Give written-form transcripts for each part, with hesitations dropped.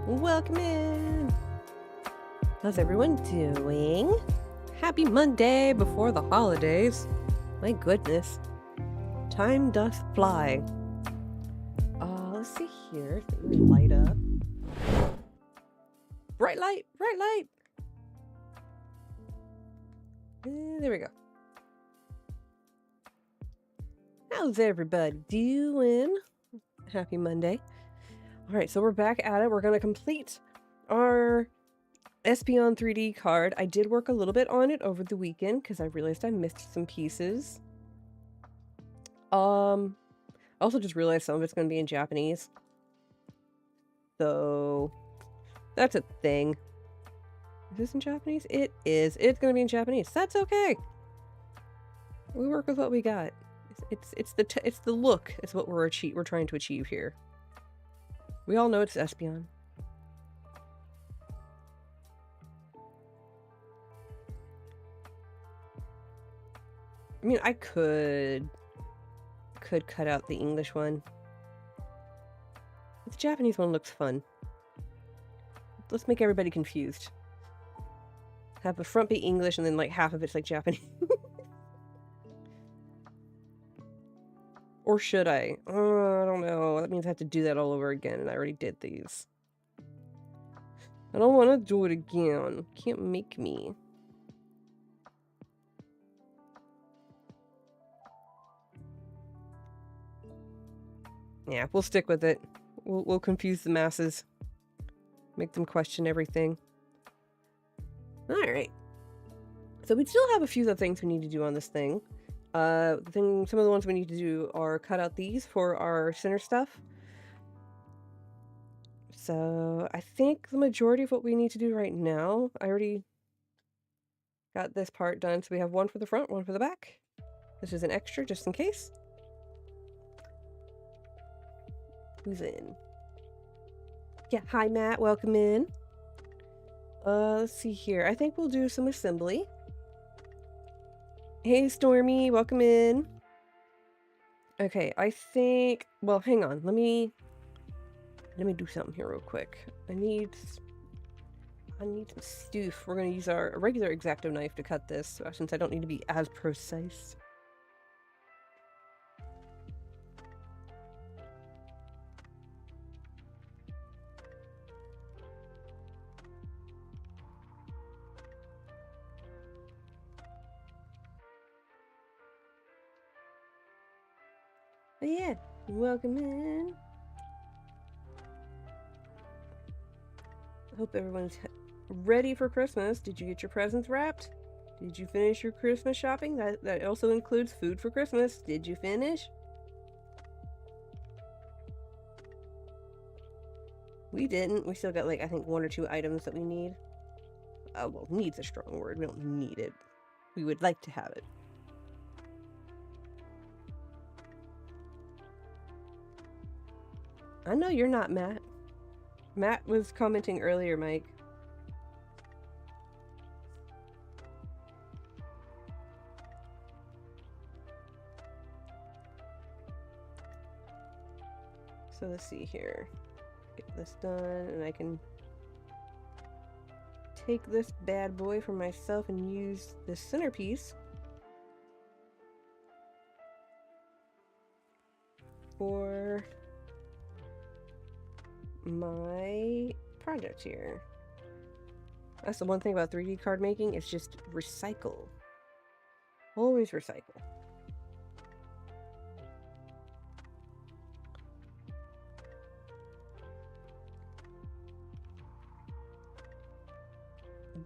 Welcome in! How's everyone doing? Happy Monday before the holidays. My goodness. Time doth fly. Let's see here. Things light up. Bright light! Bright light! There we go. How's everybody doing? Happy Monday. Alright, so we're back at it. We're going to complete our Espeon 3D card. I did work a little bit on it over the weekend because I realized I missed some pieces. I also just realized some of it's going to be in Japanese. So, that's a thing. Is this in Japanese? It is. It's going to be in Japanese. That's okay. We work with what we got. It's the look. It's what we're trying to achieve here. We all know it's Espeon. I mean, I could cut out the English one. The Japanese one looks fun. Let's make everybody confused. Have the front be English and then like half of it's like Japanese. Or should I? I don't know. That means I have to do that all over again, and I already did these. I don't want to do it again. Can't make me. Yeah, we'll stick with it. We'll confuse the masses. Make them question everything. Alright. So we still have a few other things we need to do on this thing. Some of the ones we need to do are cut out these for our center stuff. So I think the majority of what we need to do right now, I already got this part done. So we have one for the front, one for the back. This is an extra just in case. Who's in? Yeah, hi Matt, welcome in. Let's see here. I think we'll do some assembly. Hey Stormy, welcome in. Okay, I think, well, hang on. Let me do something here real quick. I need some stuff. We're gonna use our regular X-Acto knife to cut this, since I don't need to be as precise. But yeah, welcome in. I hope everyone's ready for Christmas. Did you get your presents wrapped? Did you finish your Christmas shopping? That also includes food for Christmas. Did you finish? We didn't. We still got like, I think 1 or 2 items that we need. Well, need's a strong word. We don't need it. We would like to have it. I know you're not, Matt. Matt was commenting earlier, Mike. So let's see here. Get this done, and I can take this bad boy for myself and use this centerpiece for my project here. That's the one thing about 3D card making, it's just recycle. Always recycle.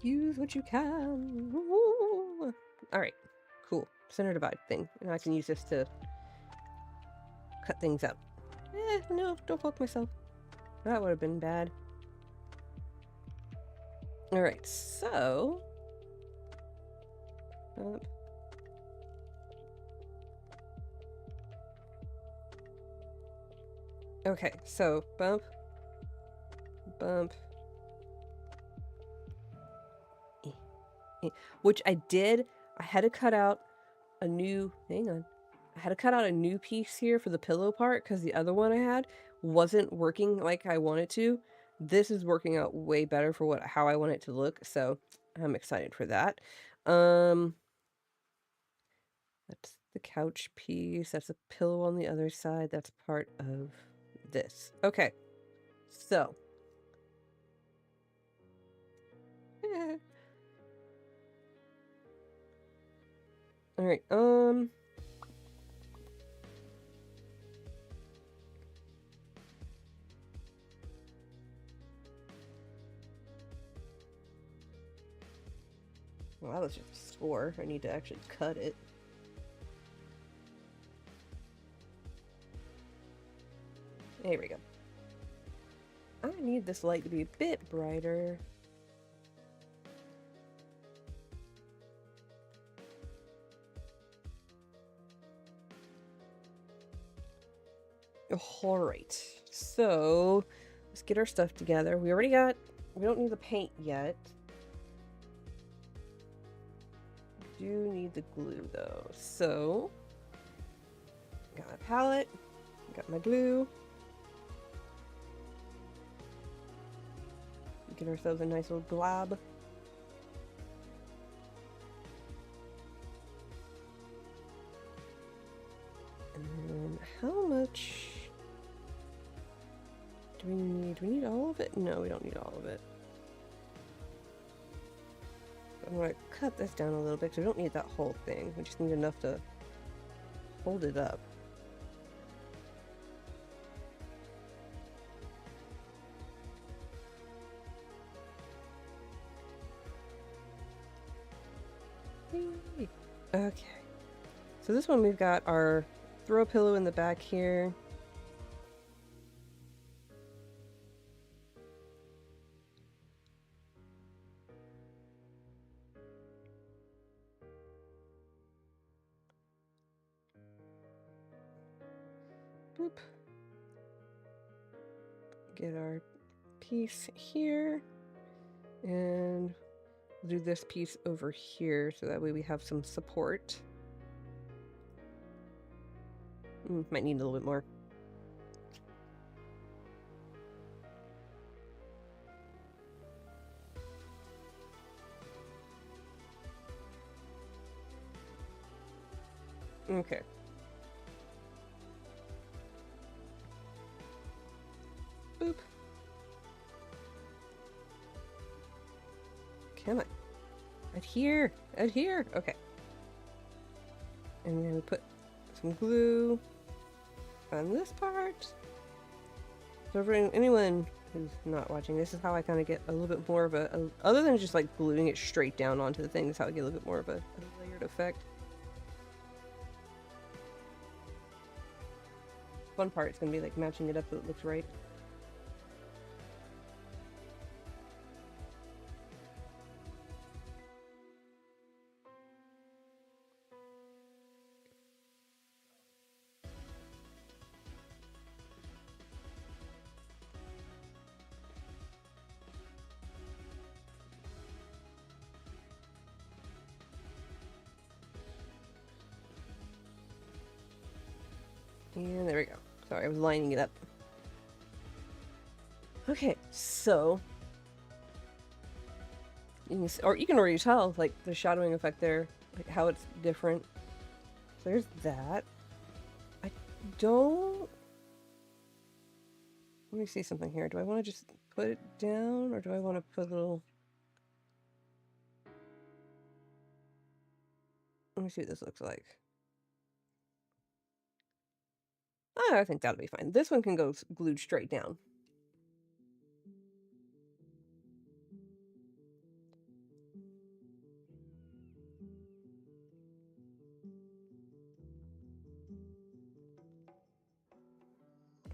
Use what you can. Alright, cool. Center divide thing. And I can use this to cut things up. No, don't poke myself. That would have been bad. Alright, so... Okay, so bump, bump, which I did. I had to cut out a new, hang on. I had to cut out a new piece here for the pillow part because the other one I had wasn't working like I wanted to. this is working out way better for how I want it to look, so I'm excited for that. That's the couch piece. That's a pillow on the other side. That's part of this. Okay, so. All right, well, that was just a score. I need to actually cut it. There we go. I need this light to be a bit brighter. Alright, so let's get our stuff together. We don't need the paint yet. We do need the glue though. So, got my palette, got my glue. Get ourselves a nice little glob. And how much do we need? Do we need all of it? No, we don't need all of it. I'm going to cut this down a little bit because we don't need that whole thing. We just need enough to hold it up. Okay. So this one we've got our throw pillow in the back here. Boop. Get our piece here. And we'll do this piece over here so that way we have some support. Might need a little bit more. Okay. Boop. Come on. Adhere! Adhere! Okay. And then we put some glue on this part. So for anyone who's not watching, this is how I kind of get a little bit more of other than just like gluing it straight down onto the thing, this is how I get a little bit more of a layered effect. Fun part is going to be like matching it up so it looks right. And there we go. Sorry, I was lining it up. Okay, so you can already tell like the shadowing effect there, like how it's different. So there's that. I don't. Let me see something here. Do I want to just put it down, or do I want to put a little? Let me see what this looks like. Oh, I think that'll be fine. This one can go glued straight down.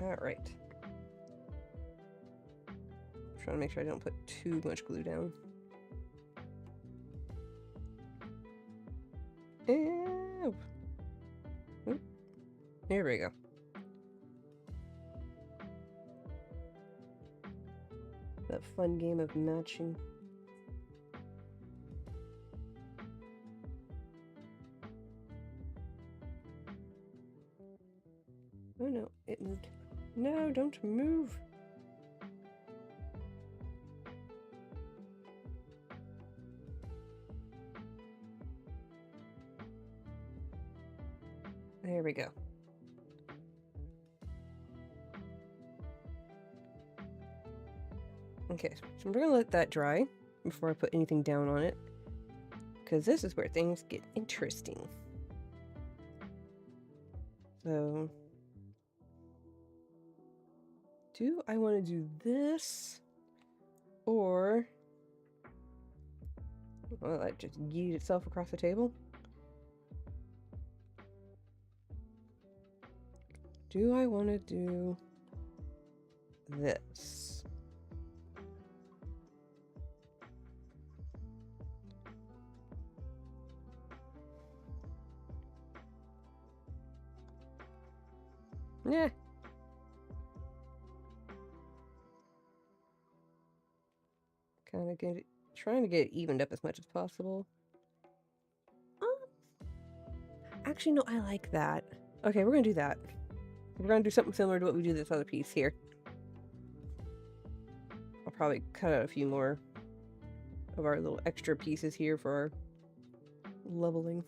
All right. Trying to make sure I don't put too much glue down. Ew. Oop. Here we go. That fun game of matching. Oh no, it moved. No, don't move. There we go. Okay, so we're gonna let that dry before I put anything down on it, because this is where things get interesting. So, do I want to do this, or will that just yeet itself across the table? Do I want to do this? Yeah. Kind of trying to get it evened up as much as possible. Actually, no, I like that. Okay, we're gonna do that. We're gonna do something similar to what we do this other piece here. I'll probably cut out a few more of our little extra pieces here for our leveling.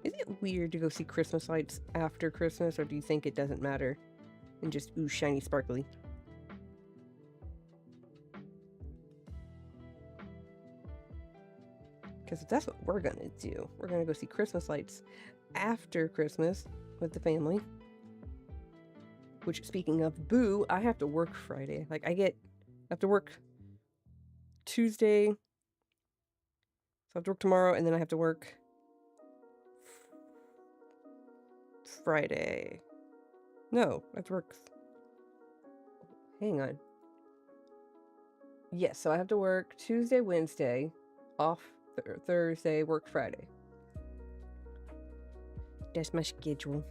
Is it weird to go see Christmas lights after Christmas, or do you think it doesn't matter and just ooh, shiny, sparkly? Because that's what we're gonna do. We're gonna go see Christmas lights after Christmas with the family. Which, speaking of, boo, I have to work Friday. Like, I have to work Tuesday. So I have to work tomorrow, and then I have to work Friday. No, I have to work. Hang on. Yes, so I have to work Tuesday, Wednesday, off Thursday, work Friday. That's my schedule.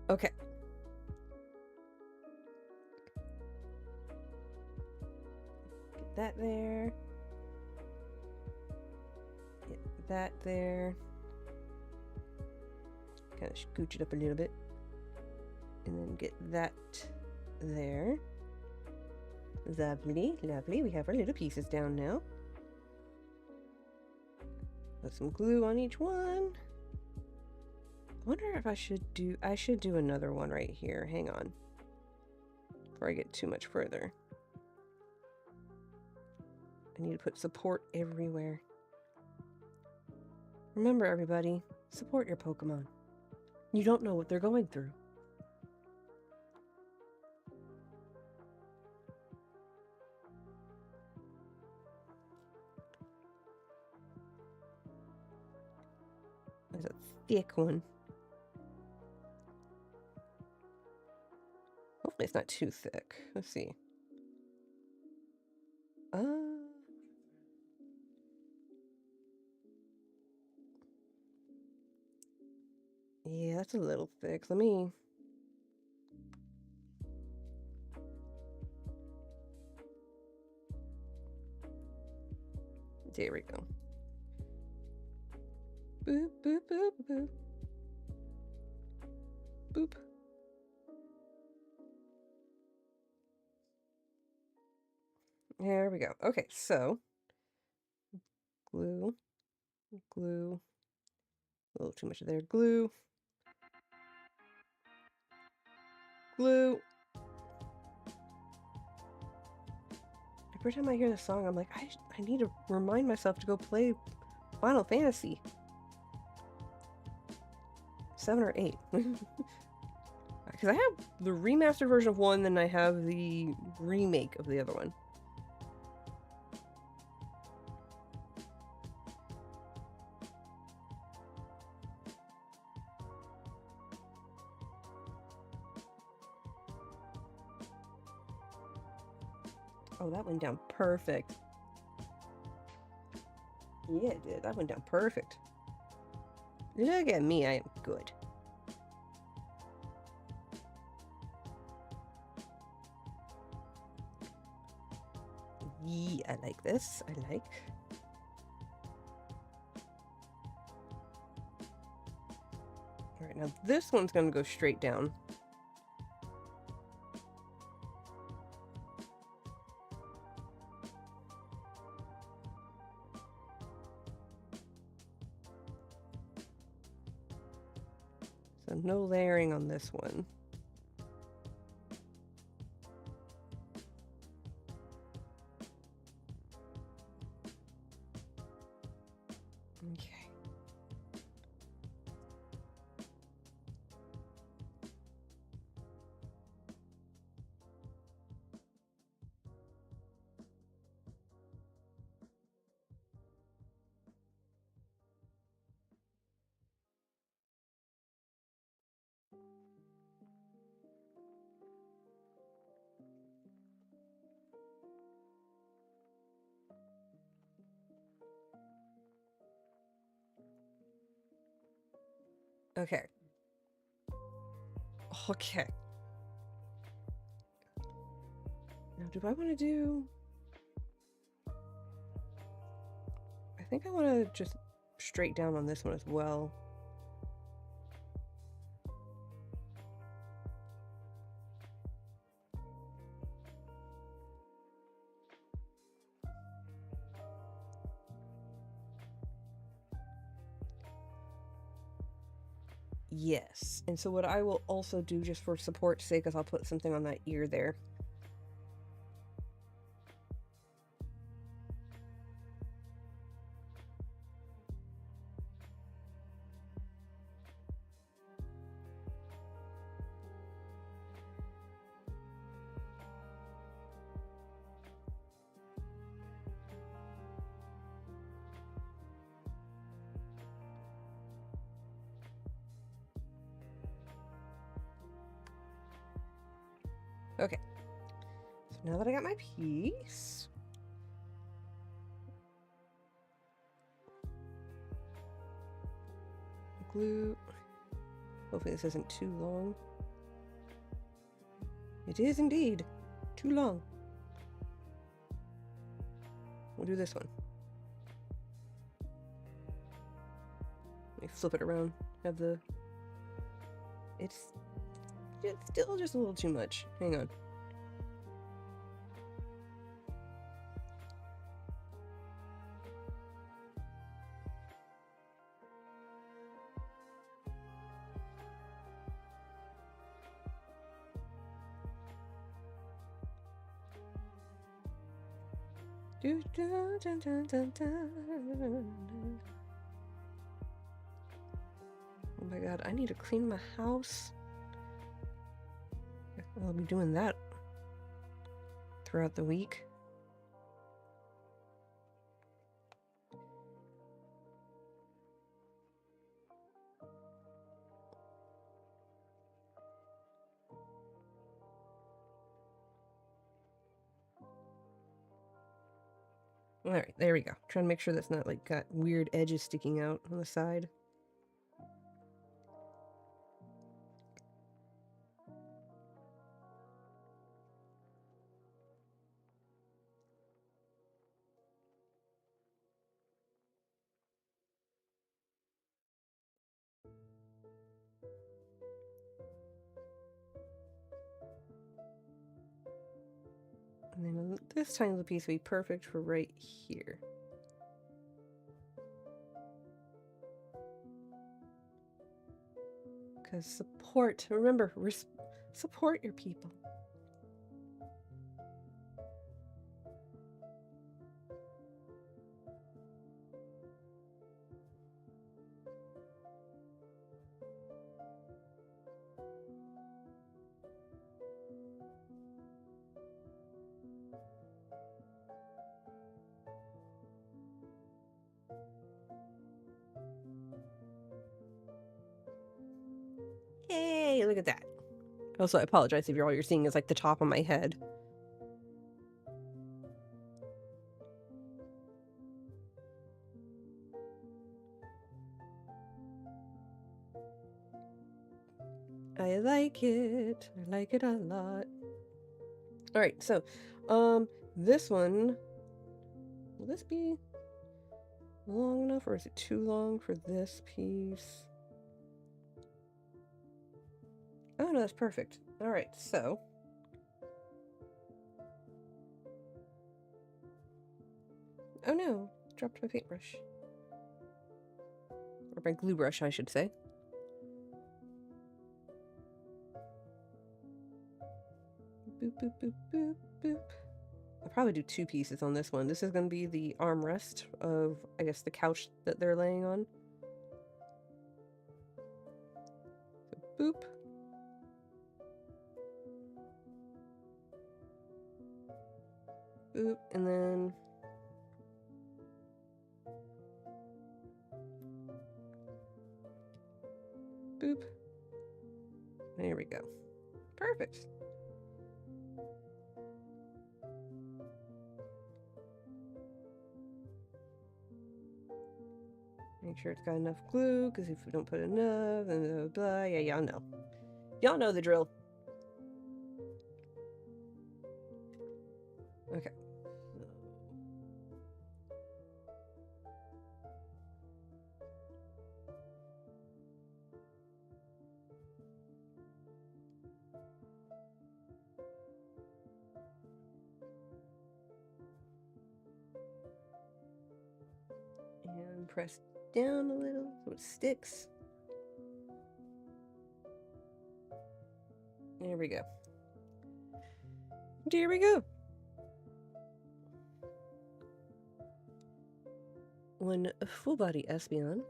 Okay. Get that there. Get that there. Kind of scooch it up a little bit. And then get that there. Lovely, lovely. We have our little pieces down now. Put some glue on each one. I wonder if I should do another one right here. Hang on. Before I get too much further. I need to put support everywhere. Remember, everybody, support your Pokemon. You don't know what they're going through. There's a thick one. Hopefully it's not too thick. Let's see. Yeah, that's a little thick. Let me... There we go. Boop, boop, boop, boop. Boop. There we go. Okay, so glue, glue, a little too much of their glue, glue. Every time I hear the song, I'm like, I need to remind myself to go play Final Fantasy 7 or 8. Because I have the remastered version of one, then I have the remake of the other one. Oh, that went down perfect. Yeah, it did. That went down perfect. Look at me, I am good. Yeah, I like this. I like. All right, now this one's going to go straight down. So no layering on this one. Okay. Okay. Okay. Now, do I want to do... I think I want to just straight down on this one as well. Yes. And so what I will also do, just for support's sake, is I'll put something on that ear there. Okay. So now that I got my piece... glue. Hopefully this isn't too long. It is indeed too long. We'll do this one. Let me flip it around. Have the... It's still just a little too much. Hang on. Oh my god, I need to clean my house. I'll be doing that throughout the week. Alright, there we go. Trying to make sure that's not like got weird edges sticking out on the side. And then this tiny little piece will be perfect for right here. Because support, remember, support your people. Yay, look at that. Also, I apologize if all you're seeing is like the top of my head. I like it a lot. All right, so, this one, Will this be long enough, or is it too long for this piece? Oh no, that's perfect. Alright, so oh no, dropped my paintbrush. Or my glue brush, I should say. Boop, boop, boop, boop, boop. I'll probably do 2 pieces on this one. This is going to be the armrest of, I guess, the couch that they're laying on. So, boop. Boop, and then boop. There we go. Perfect. Make sure it's got enough glue, because if we don't put enough, then blah, blah, blah. Yeah, y'all know. Y'all know the drill. Okay. And press down a little so it sticks. There we go. There we go. One full body Espeon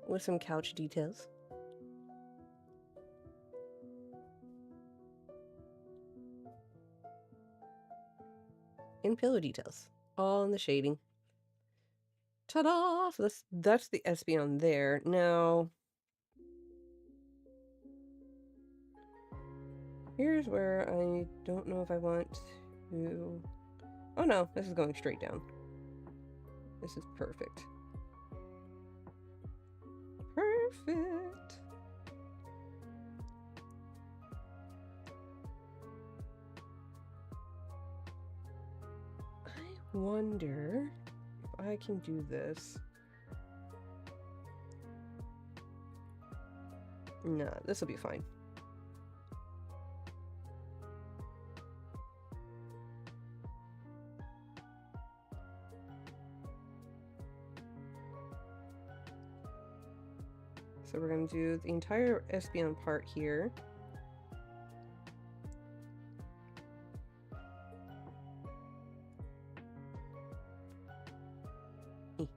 with some couch details. And pillow details. All in the shading. Ta-da! So that's the Espeon there. Now, here's where I don't know if I want to... Oh no, this is going straight down. This is perfect. Perfect! I wonder if I can do this. Nah, this will be fine. So we're going to do the entire Espeon part here. And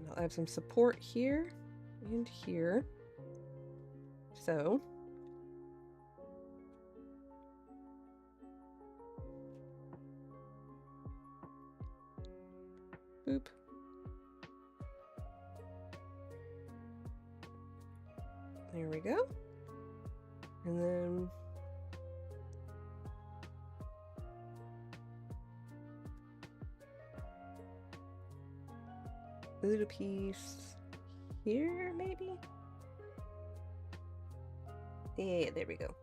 I'll add some support here and here. So boop. There we go. And then a little piece here, maybe? Yeah, there we go.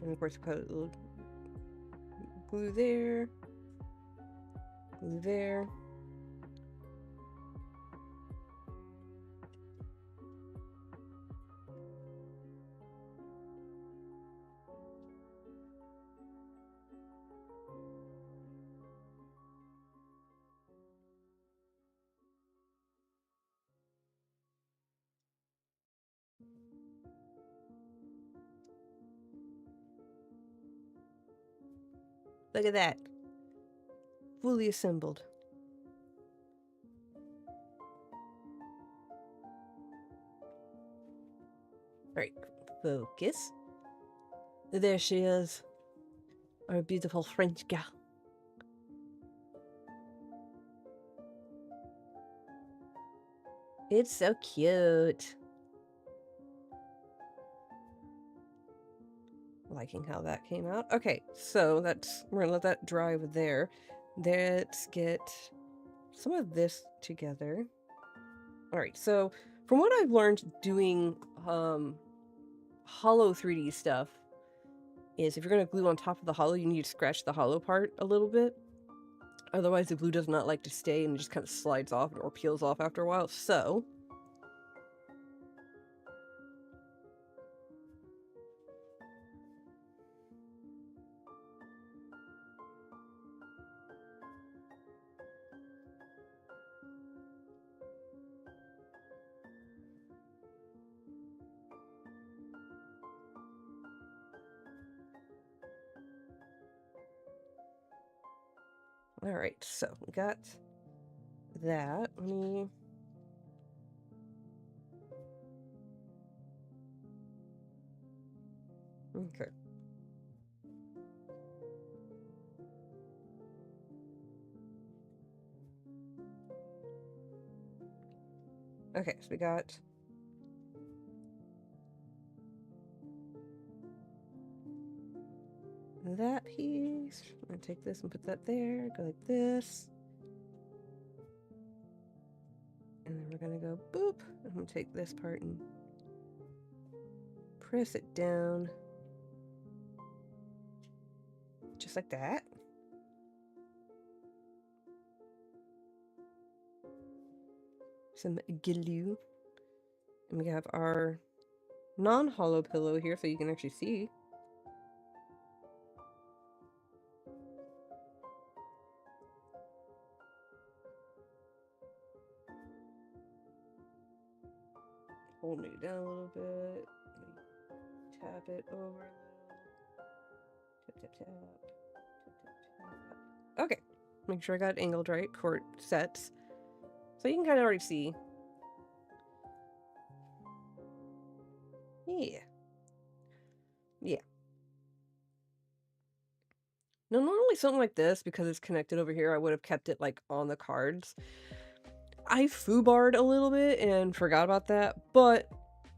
And of course, put a little glue there, glue there. Look at that. Fully assembled. Alright, focus. There she is. Our beautiful French gal. It's so cute. Liking how that came out. Okay, so we're gonna let that dry over there. Let's get some of this together. All right, so from what I've learned doing hollow 3D stuff is if you're going to glue on top of the hollow, you need to scratch the hollow part a little bit. Otherwise, the glue does not like to stay and it just kind of slides off or peels off after a while. So, all right, so we got that. Let me... Okay. Okay, so we got that piece. I'm gonna take this and put that there, go like this. And then we're gonna go boop. I'm gonna take this part and press it down. Just like that. Some glue. And we have our non-hollow pillow here so you can actually see. Holding it down a little bit. Tap it over a little. Tap, tap, tap. Tap, tap, tap. Okay. Make sure I got it angled right before it sets. So you can kind of already see. Yeah. Yeah. Now, normally something like this, because it's connected over here, I would have kept it, like, on the cards. I foobarred a little bit and forgot about that, but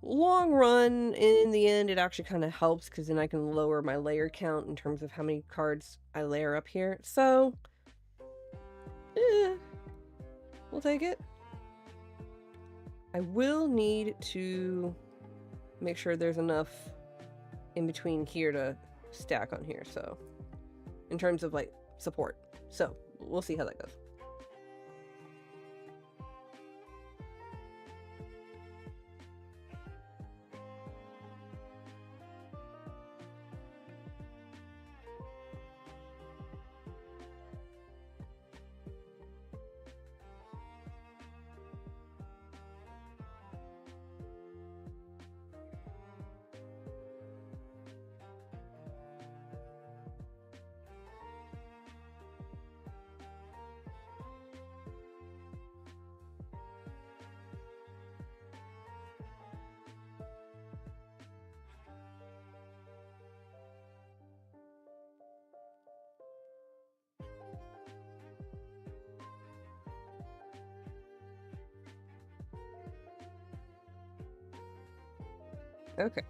long run, in the end, it actually kind of helps, because then I can lower my layer count in terms of how many cards I layer up here. So, we'll take it. I will need to make sure there's enough in between here to stack on here, so... in terms of, like, support. So, we'll see how that goes. Okay.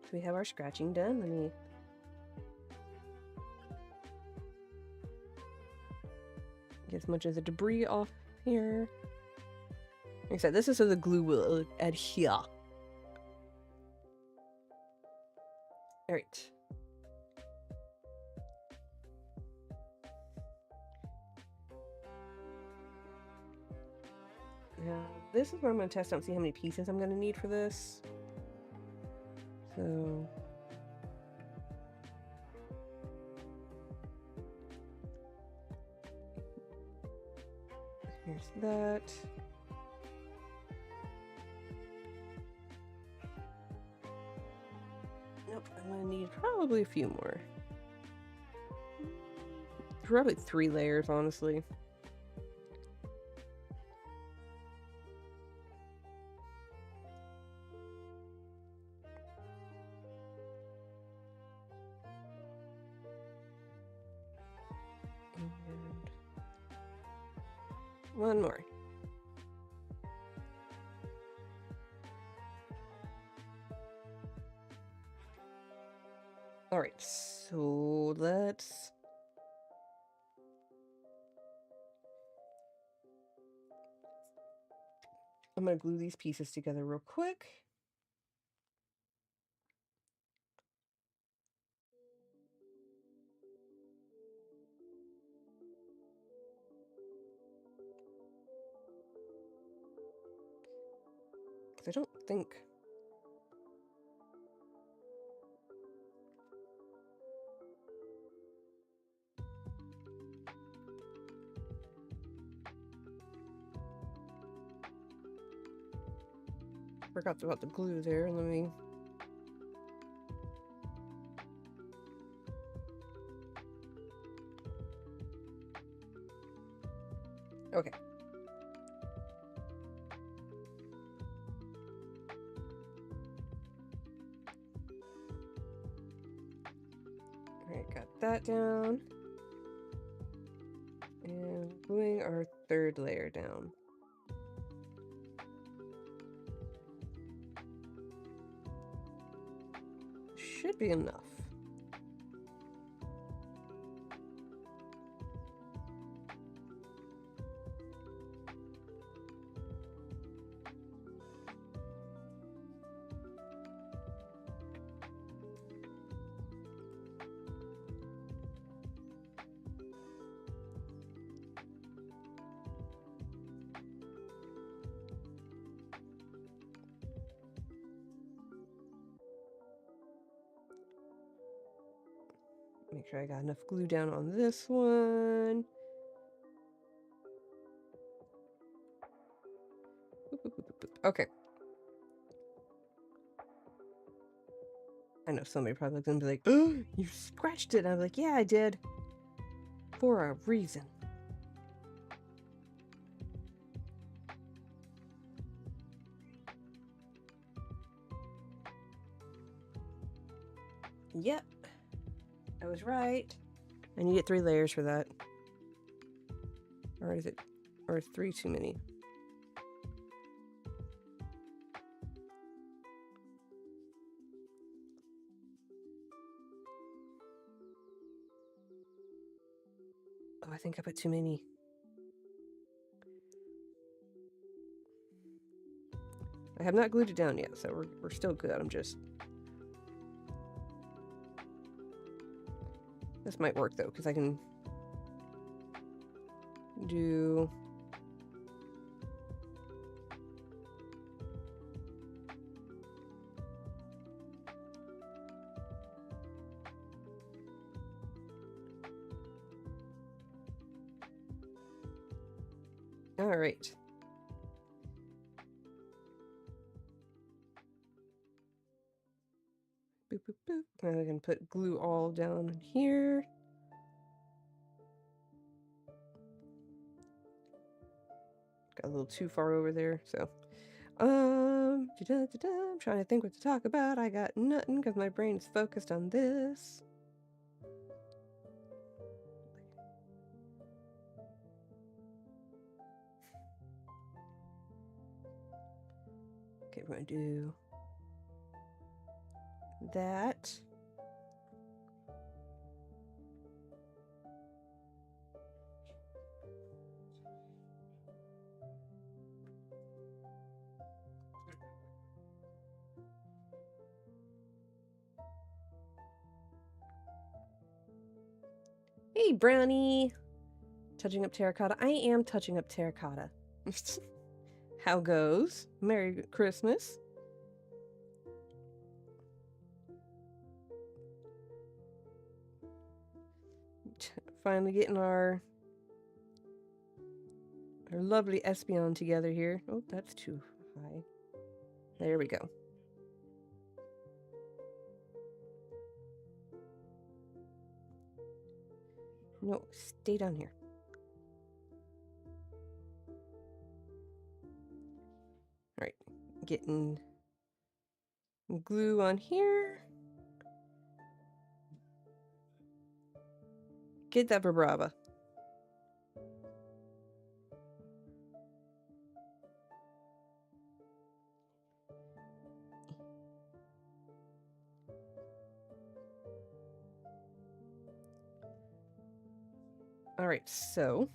So we have our scratching done. Let me... get as much of the debris off here. Like I said, this is so the glue will adhere. Alright. Now, this is where I'm going to test out and see how many pieces I'm going to need for this. So... here's that. Nope, I'm going to need probably a few more. Probably 3 layers, honestly. And 1 more. Alright, so let's... I'm gonna glue these pieces together real quick. I don't think... Forgot about the glue there. Let me... Okay. Alright, got that down. And gluing our third layer down. Should be enough. Make sure I got enough glue down on this one. Okay. I know somebody probably gonna be like, "Oh, you scratched it." And I'm like, "Yeah, I did. For a reason." Yep. I was right. I need 3 layers for that. Or is it... or is 3 too many? Oh, I think I put too many. I have not glued it down yet, so we're still good. I'm just... This might work though, because I can do... All right. Boop, boop, boop. Now I can put glue all down here. Got a little too far over there, so. I'm trying to think what to talk about. I got nothing because my brain is focused on this. Okay, we're gonna do that. Hey, Brownie! Touching up terracotta. I am touching up terracotta. How goes? Merry Christmas. Finally getting our lovely Espeon together here. Oh, that's too high. There we go. No, stay down here. All right, getting glue on here. Get that Brava. All right, so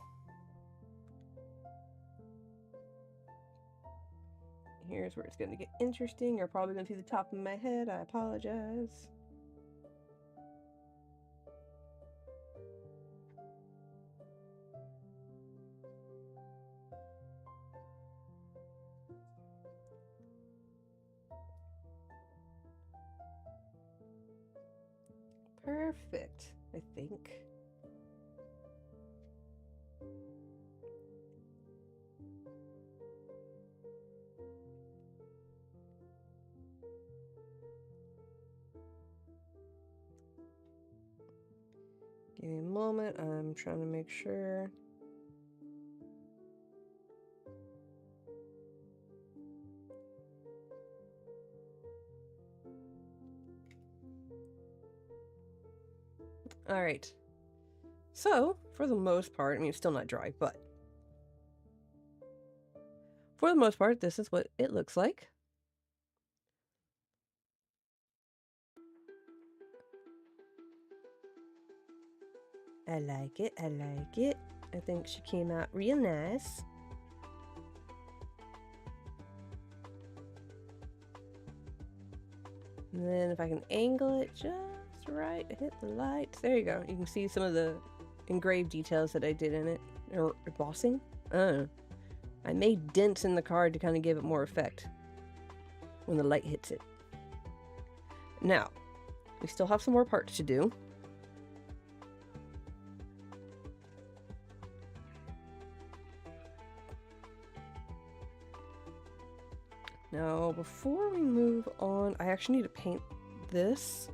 here's where it's going to get interesting. You're probably going to see the top of my head. I apologize. Perfect, I think. Give me a moment, I'm trying to make sure. All right. So, for the most part, I mean, it's still not dry, but for the most part, this is what it looks like. I like it, I like it. I think she came out real nice. And then if I can angle it just right, hit the lights. There you go. You can see some of the engraved details that I did in it. Or embossing? I don't know. I made dents in the card to kind of give it more effect when the light hits it. Now, we still have some more parts to do. Now, before we move on, I actually need to paint this.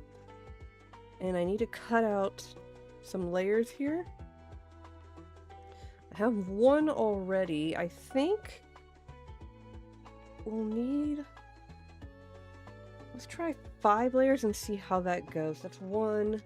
And I need to cut out some layers here. I have one already. I think we'll need... Let's try 5 layers and see how that goes. That's 1...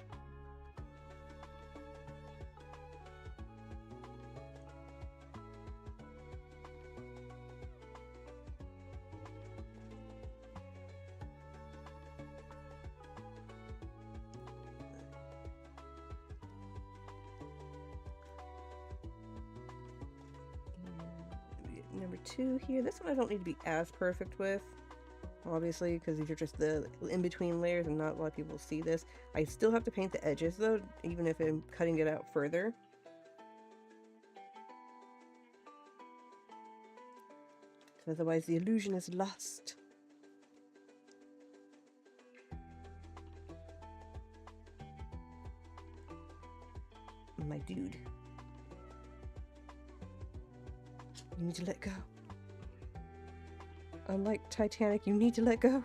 Number 2 here. This one I don't need to be as perfect with, obviously, because these are just the in-between layers and not a lot of people see this. I still have to paint the edges though, even if I'm cutting it out further. Because otherwise the illusion is lost. My dude. You need to let go. Unlike Titanic, you need to let go.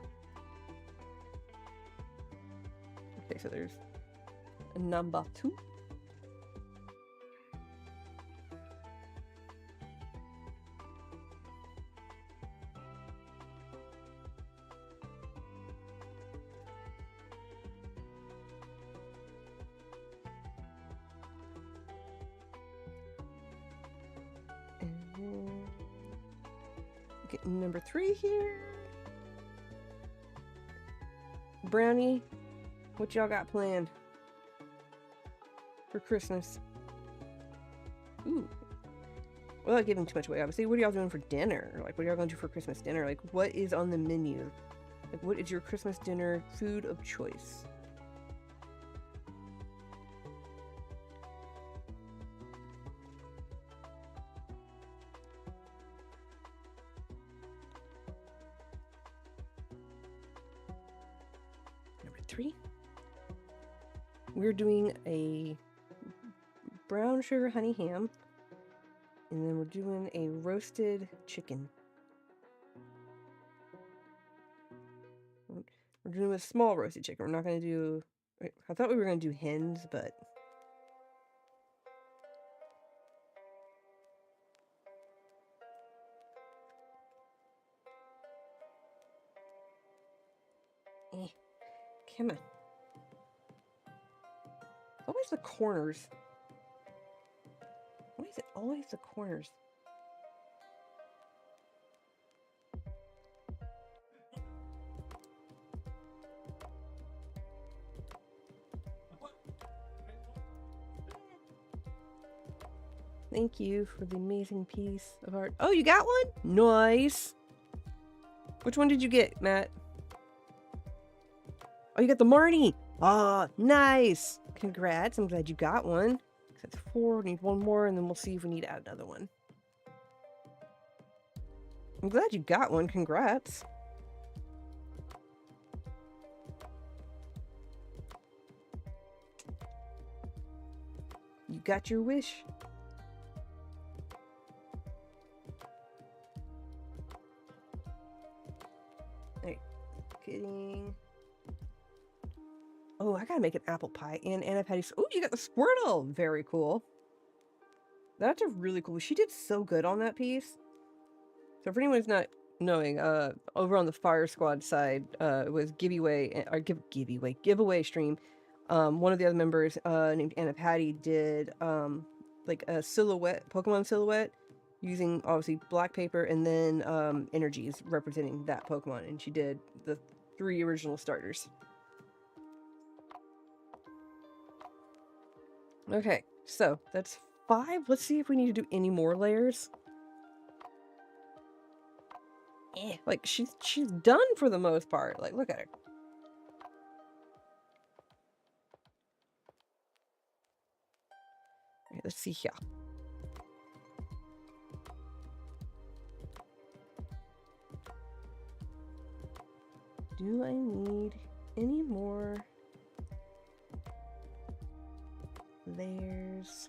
Okay, so there's a number 2. Get number 3 here. Brownie, what y'all got planned for Christmas? Ooh. Without giving too much away, obviously, what are y'all doing for dinner? Like, what are y'all going to do for Christmas dinner? Like, what is on the menu? Like, what is your Christmas dinner food of choice? Number 3. We're doing a brown sugar honey ham. And then we're doing a roasted chicken. We're doing a small roasted chicken. We're not going to do... I thought we were going to do hens, but... Come on. Always the corners. Why is it always the corners? Thank you for the amazing piece of art. Oh, you got one? Nice. Which one did you get, Matt? Oh, you got the Marnie. Ah, nice. Congrats. I'm glad you got one. That's 4. We need 1 more, and then we'll see if we need to add another one. I'm glad you got one. Congrats. got your wish. Alright, kidding. Oh, I gotta make an apple pie and Anna Patty's. Oh, you got the Squirtle! Very cool. That's a really cool. She did so good on that piece. So for anyone who's not knowing, over on the Fire Squad side, it was giveaway stream. One of the other members, named Anna Patty, did like a silhouette, Pokemon silhouette, using obviously black paper and then energies representing that Pokemon, and she did the 3 original starters. Okay, so that's 5. Let's see if we need to do any more layers. Like she's done for the most part. Like, look at her. Okay, let's see here. Do I need any more layers?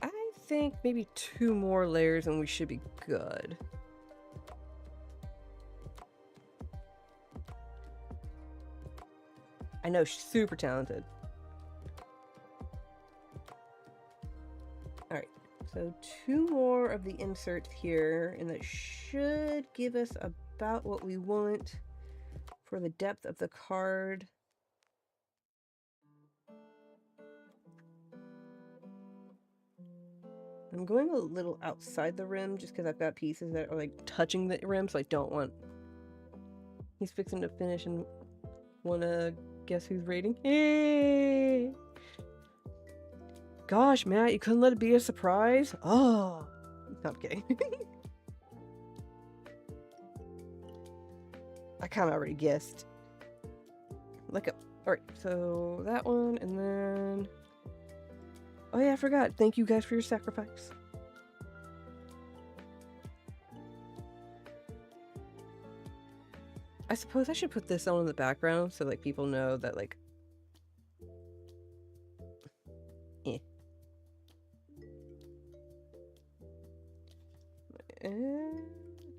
I think maybe 2 more layers and we should be good. I know, she's super talented. Alright, so 2 more of the inserts here, and that should give us about what we want for the depth of the card. I'm going a little outside the rim just because I've got pieces that are like touching the rim, so I don't want... He's fixing to finish and wanna guess who's rating? Hey! Gosh, Matt, you couldn't let it be a surprise? Oh! No, I'm kidding. I kind of already guessed. Look up. Alright, so that one, and then... Oh yeah, I forgot. Thank you guys for your sacrifice. I suppose I should put this on in the background so like people know that like...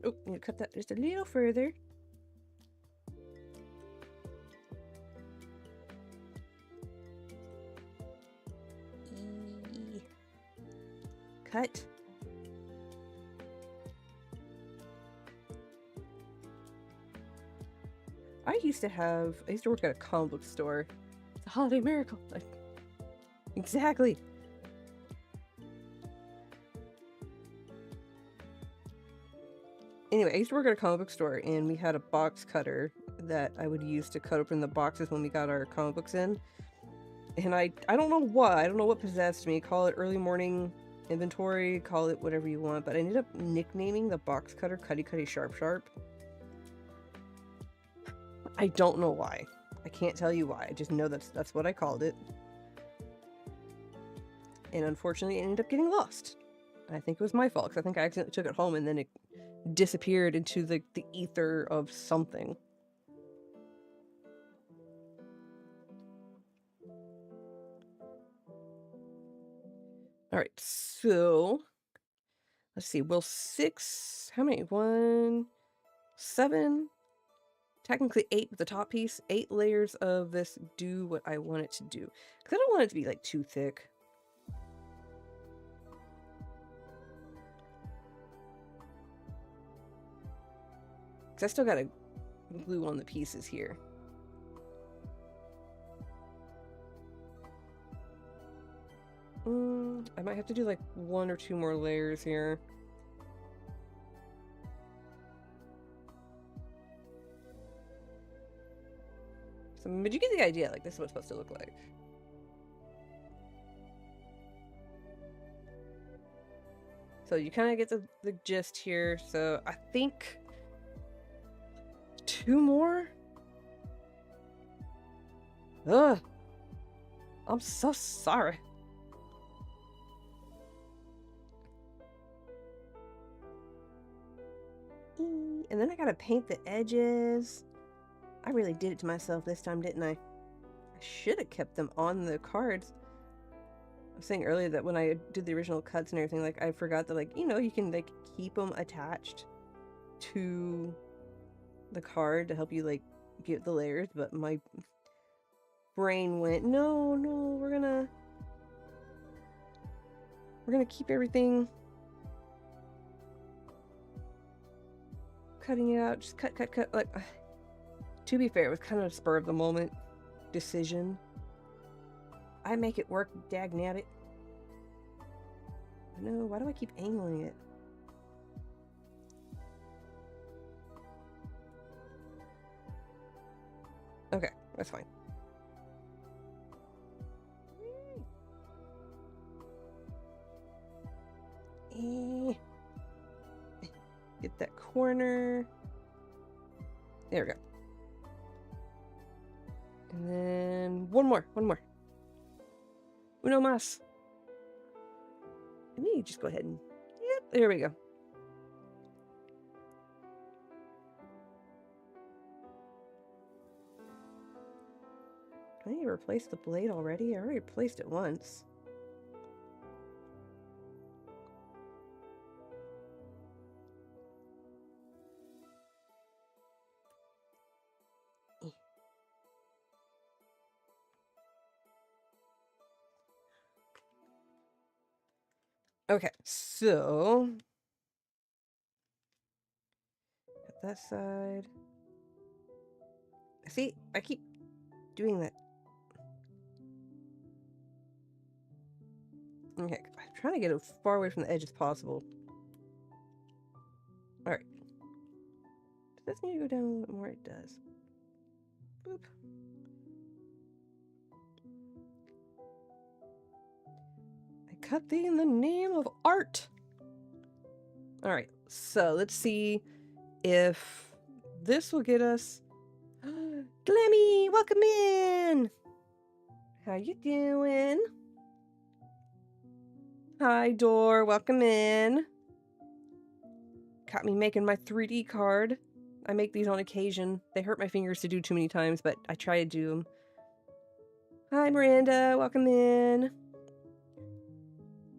Oh, need to cut that just a little further. Cut. I used to work at a comic book store. It's a holiday miracle. Exactly. Anyway, I used to work at a comic book store, and we had a box cutter that I would use to cut open the boxes when we got our comic books in. And I don't know why, I don't know what possessed me. Call it early morning inventory, call it whatever you want, but I ended up nicknaming the box cutter Cutty Cutty Sharp Sharp. I don't know why. I can't tell you why. I just know that's what I called it. And unfortunately, it ended up getting lost. I think it was my fault, because I think I accidentally took it home and then it disappeared into the ether of something. Alright, so... Let's see, will 6... How many? 1... 7... Technically 8 with the top piece. 8 layers of this do what I want it to do. Because I don't want it to be, like, too thick. Because I still gotta glue on the pieces here. I might have to do, like, 1 or 2 more layers here. So, but you get the idea, like, this is what it's supposed to look like. So you kind of get the gist here. So I think 2 more? Ugh. I'm so sorry. and then I gotta paint the edges. I really did it to myself this time, didn't I? I should have kept them on the cards. I was saying earlier that when I did the original cuts and everything, like, I forgot that, like, you know, you can, like, keep them attached to the card to help you, like, get the layers, but my brain went, no, we're gonna keep everything, cutting it out, just cut, like, to be fair, it was kind of a spur of the moment decision. I make it work, dagnabbit. No, why do I keep angling it? Okay, that's fine. Get that corner. There we go. And then one more. Uno más. Let me just go ahead and, yep, there we go. I need to replace the blade already. I already replaced it once. Okay, so at that side. See, I keep doing that. Okay, I'm trying to get as far away from the edge as possible. Alright. Does this need to go down a little bit more? It does. Boop. I cut thee in the name of art. Alright, so let's see if this will get us... Glemmy, welcome in! How you doing? Hi, Dor, welcome in. Caught me making my 3D card. I make these on occasion. They hurt my fingers to do too many times, but I try to do them. Hi, Miranda, welcome in.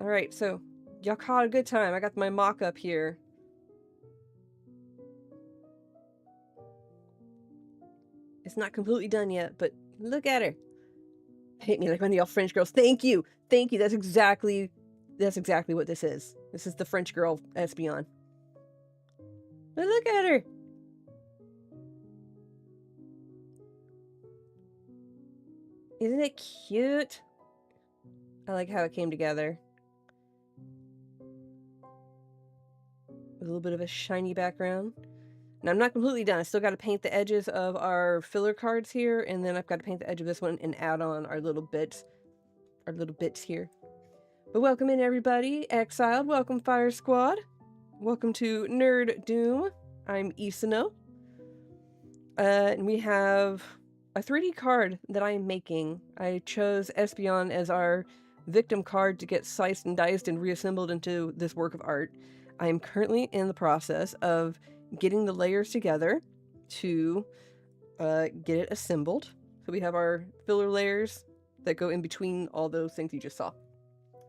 Alright, so y'all caught a good time. I got my mock-up here. It's not completely done yet, but look at her. Hit me like one of y'all French girls. Thank you. Thank you. That's exactly what this is. This is the French girl Espeon. But look at her. Isn't it cute? I like how it came together. With a little bit of a shiny background. Now, I'm not completely done. I still got to paint the edges of our filler cards here, and then I've got to paint the edge of this one and add on our little bits here. But welcome in, everybody. Exiled, welcome, Fire Squad. Welcome to Nerd Doom. I'm Isono. And we have a 3D card that I am making. I chose Espeon as our victim card to get sliced and diced and reassembled into this work of art. I am currently in the process of getting the layers together to get it assembled. So we have our filler layers that go in between all those things you just saw.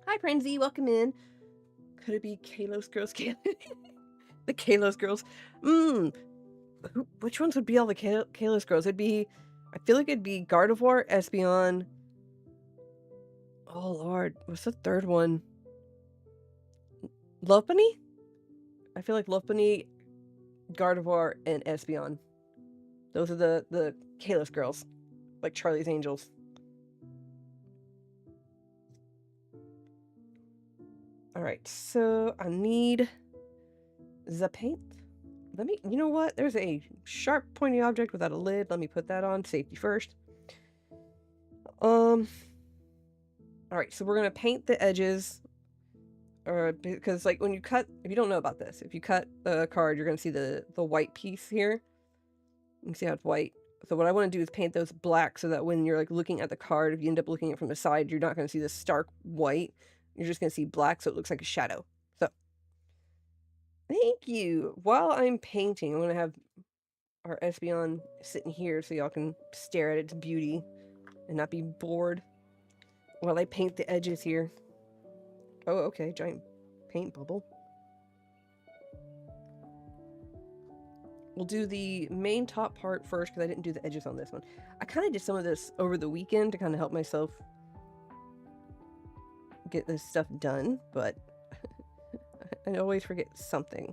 Hi, Prenzy, welcome in. Could it be Kalos Girls? The Kalos Girls. Which ones would be all the Kalos Girls? I feel like it'd be Gardevoir, Espeon. Oh lord, what's the third one? Lopunny? I feel like Lopunny, Gardevoir, and Espeon. Those are the Kalos Girls. Like Charlie's Angels. Alright, so I need the paint. You know what? There's a sharp pointy object without a lid. Let me put that on. Safety first. Alright, so we're gonna paint the edges. Because like when you cut, if you don't know about this, if you cut the card, you're gonna see the white piece here. You can see how it's white. So what I want to do is paint those black so that when you're like looking at the card, if you end up looking at it from the side, you're not gonna see the stark white. You're just gonna see black, so it looks like a shadow. So Thank you. While I'm painting, I'm gonna have our Espeon sitting here so y'all can stare at its beauty and not be bored while I paint the edges here. Oh, okay, giant paint bubble. We'll do the main top part first because I didn't do the edges on this one. I kind of did some of this over the weekend to kind of help myself get this stuff done, but I always forget something.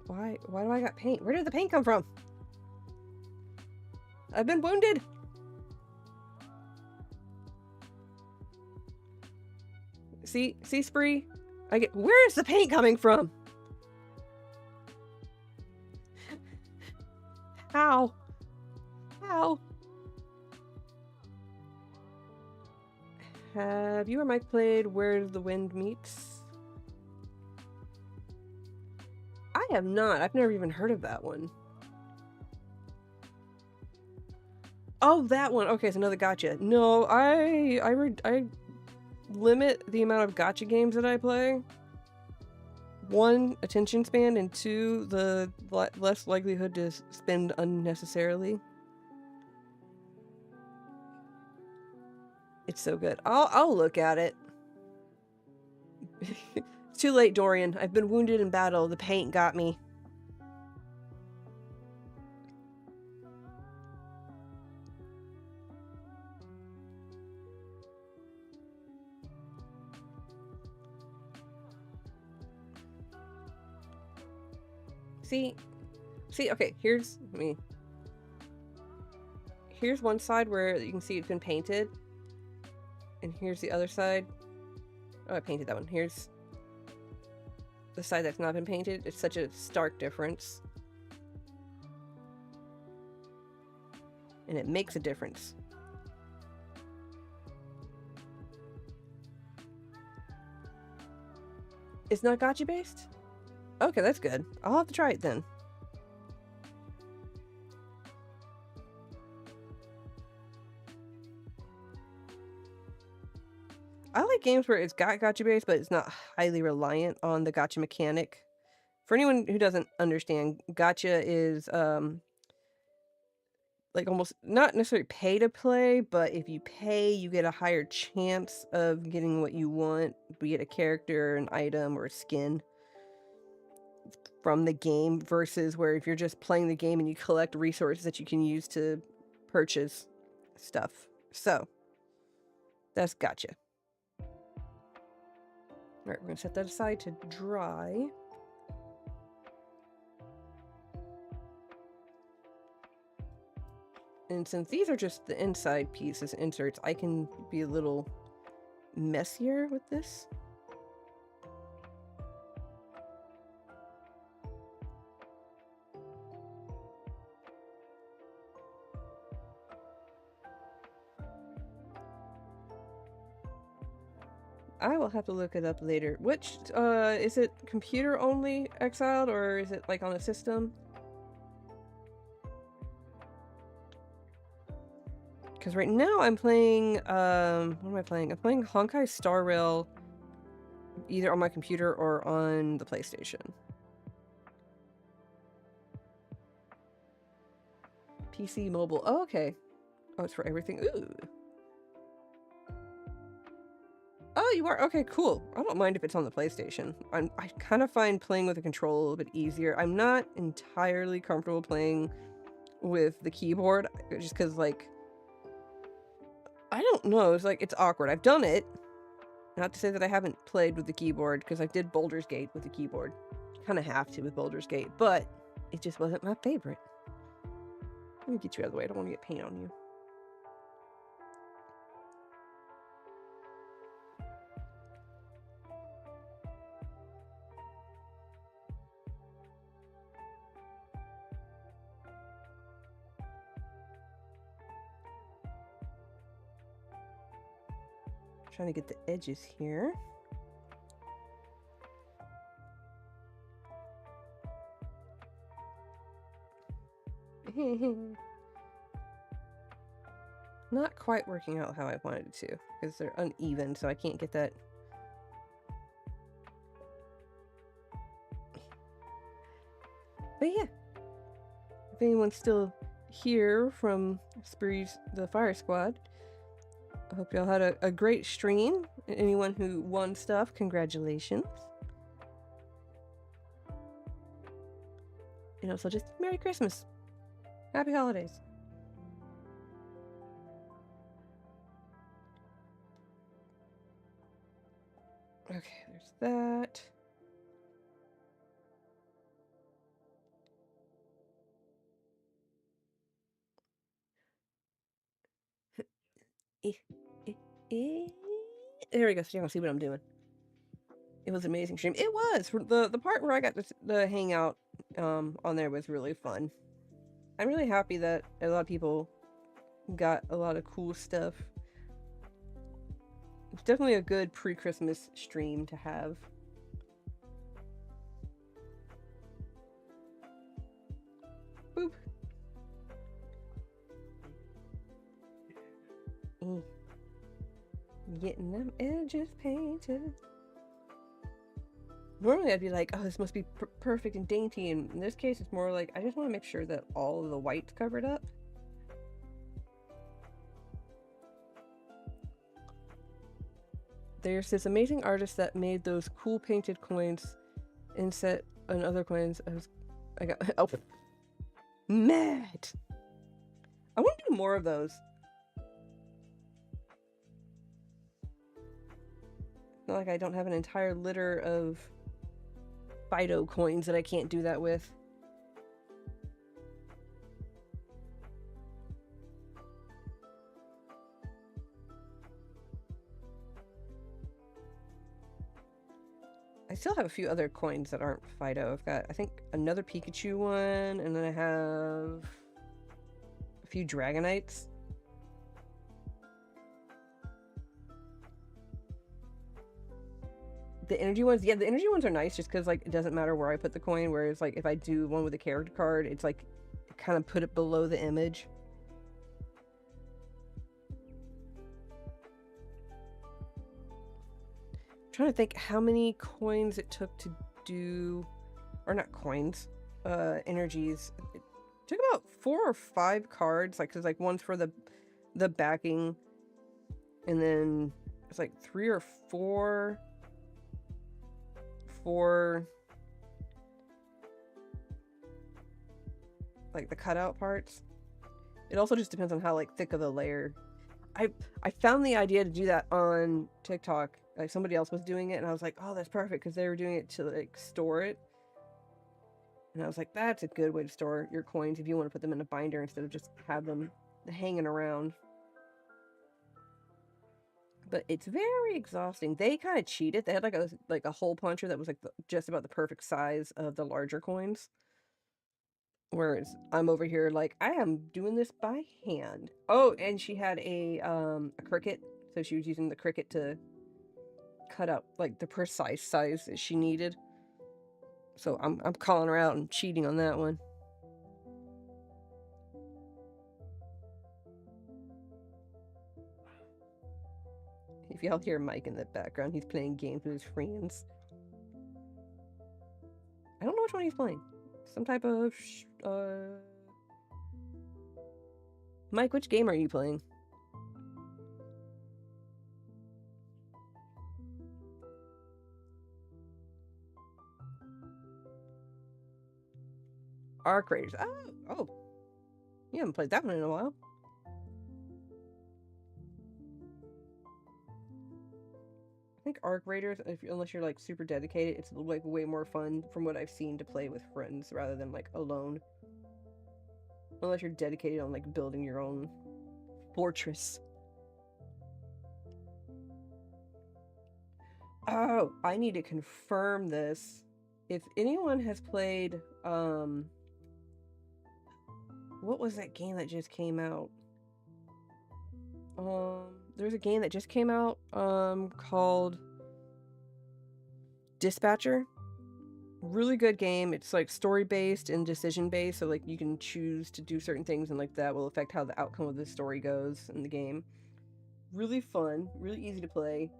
Why do I got paint? Where did the paint come from? I've been wounded! See, Spree? Where is the paint coming from? How? How? Have you or Mike played Where the Wind Meets? I have not. I've never even heard of that one. Oh, that one. Okay, it's another gotcha. No, I limit the amount of gotcha games that I play. One, attention span, and two, the less likelihood to spend unnecessarily. It's so good. I'll look at it. It's too late, Dorian. I've been wounded in battle. The paint got me. See, okay, here's one side where you can see it's been painted. And here's the other side. Oh, I painted that one. Here's the side that's not been painted. It's such a stark difference. And it makes a difference. It's not gacha based? Okay, that's good. I'll have to try it then. I like games where it's got gacha based, but it's not highly reliant on the gacha mechanic. For anyone who doesn't understand, gacha is like almost not necessarily pay to play, but if you pay, you get a higher chance of getting what you want, be it a character, an item, or a skin from the game, versus where if you're just playing the game and you collect resources that you can use to purchase stuff. So that's gacha. Alright, we're gonna set that aside to dry. And since these are just the inside pieces, inserts, I can be a little messier with this. I will have to look it up later. Which, is it computer only exiled, or is it like on a system? Because right now I'm playing, what am I playing? I'm playing Honkai Star Rail either on my computer or on the PlayStation. PC mobile. Oh, okay. Oh, it's for everything. Ooh. Oh, you are? Okay, cool. I don't mind if it's on the PlayStation. I kind of find playing with a controller a little bit easier. I'm not entirely comfortable playing with the keyboard, just because, like, I don't know. It's like, it's awkward. I've done it. Not to say that I haven't played with the keyboard, because I did Baldur's Gate with the keyboard. You kind of have to with Baldur's Gate, but it just wasn't my favorite. Let me get you out of the way. I don't want to get paint on you. Trying to get the edges here. not quite working out how I wanted it to, because they're uneven, so I can't get that. But yeah, if anyone's still here from Spree's the Fire Squad, I hope y'all had a great stream. Anyone who won stuff, congratulations. And also just Merry Christmas. Happy holidays. Okay, there's that. There we go, so you can see what I'm doing. It was an amazing stream. It was! The part where I got to hang out on there was really fun. I'm really happy that a lot of people got a lot of cool stuff. It's definitely a good pre-Christmas stream to have. Boop. Getting them edges painted. Normally I'd be like, oh, this must be perfect and dainty, and in this case it's more like I just want to make sure that all of the white's covered up. There's this amazing artist that made those cool painted coins and set on other coins. I got oh, mad. I want to do more of those. Not like I don't have an entire litter of Fido coins that I can't do that with. I still have a few other coins that aren't Fido. I've got, I think, another Pikachu one, and then I have a few Dragonites. The energy ones, yeah, the energy ones are nice just because, like, it doesn't matter where I put the coin, whereas, like, if I do one with a character card, it's, like, kind of put it below the image. I'm trying to think how many coins it took to do, or not coins, energies. It took about 4 or 5 cards, like, cause, like, one's for the backing, and then it's, like, 3 or 4 for like the cutout parts. It also just depends on how like thick of the layer. I found the idea to do that on TikTok. Like somebody else was doing it, and I was like, oh, that's perfect, because they were doing it to like store it. And I was like, that's a good way to store your coins if you want to put them in a binder instead of just have them hanging around. But it's very exhausting. They kind of cheated. They had like a hole puncher that was like just about the perfect size of the larger coins. Whereas I'm over here like I am doing this by hand. Oh, and she had a cricket, so she was using the cricket to cut out like the precise size that she needed. So I'm calling her out and cheating on that one. If y'all hear Mike in the background, he's playing games with his friends. I don't know which one he's playing. Some type of Mike, which game are you playing? Arc Raiders. Oh. You haven't played that one in a while. I think Arc Raiders, unless you're like super dedicated, it's like way more fun from what I've seen to play with friends rather than like alone. Unless you're dedicated on like building your own fortress. Oh, I need to confirm this. If anyone has played, what was that game that just came out? There's a game that just came out, called Dispatcher. Really good game. It's like story based and decision based, so like you can choose to do certain things and like that will affect how the outcome of the story goes in the game. Really fun, really easy to play.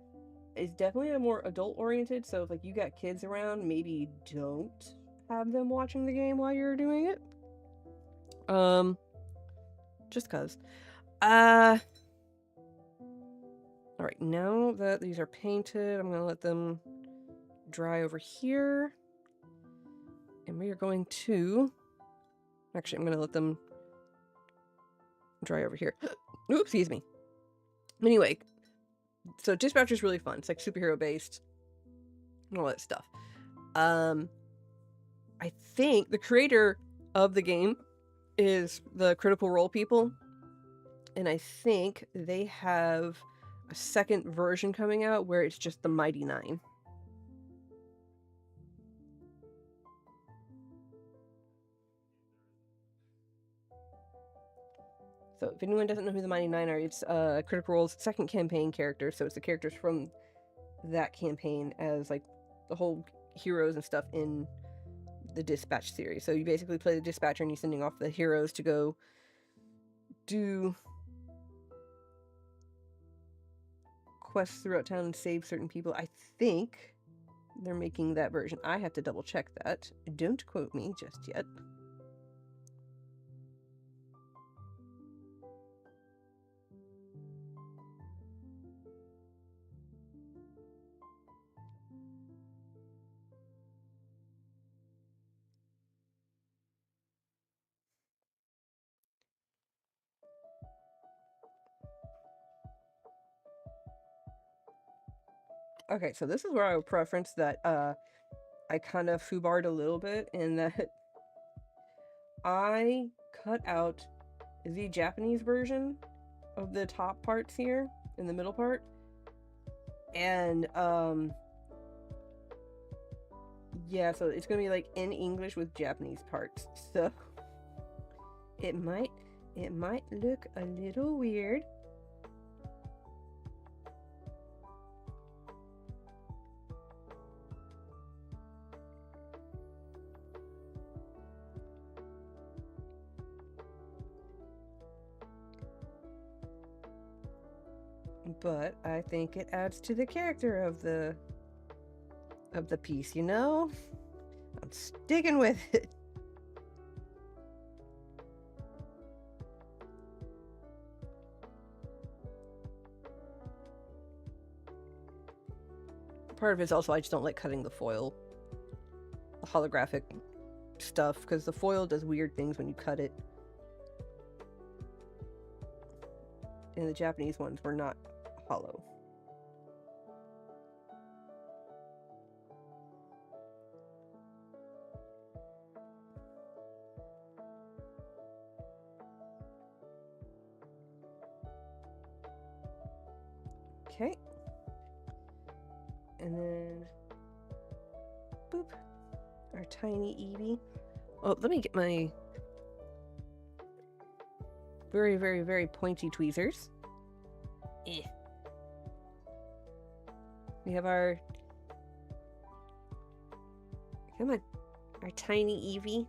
It's definitely a more adult oriented, so if like you got kids around, maybe don't have them watching the game while you're doing it. Just cuz. All right, now that these are painted, I'm going to let them dry over here. And we are going to... Actually, I'm going to let them dry over here. Oops, excuse me. Anyway, so Dispatcher's really fun. It's like superhero based and all that stuff. I think the creator of the game is the Critical Role people. And I think they have a second version coming out where it's just the Mighty Nine. So if anyone doesn't know who the Mighty Nine are, it's Critical Role's second campaign character. So it's the characters from that campaign as like the whole heroes and stuff in the Dispatch series. So you basically play the Dispatcher and you're sending off the heroes to go do quests throughout town and save certain people. I think they're making that version. I have to double check that. Don't quote me just yet. Okay, so this is where I would preference that I kind of foobarred a little bit in that I cut out the Japanese version of the top parts here in the middle part, and yeah, so it's gonna be like in English with Japanese parts, so it might look a little weird. But I think it adds to the character of the piece, you know? I'm sticking with it. Part of it is also I just don't like cutting the foil, the holographic stuff, because the foil does weird things when you cut it. And the Japanese ones were not hollow. Okay. And then, boop, our tiny Eevee. Oh, let me get my very, very, very pointy tweezers. We have our, come on, our tiny Eevee.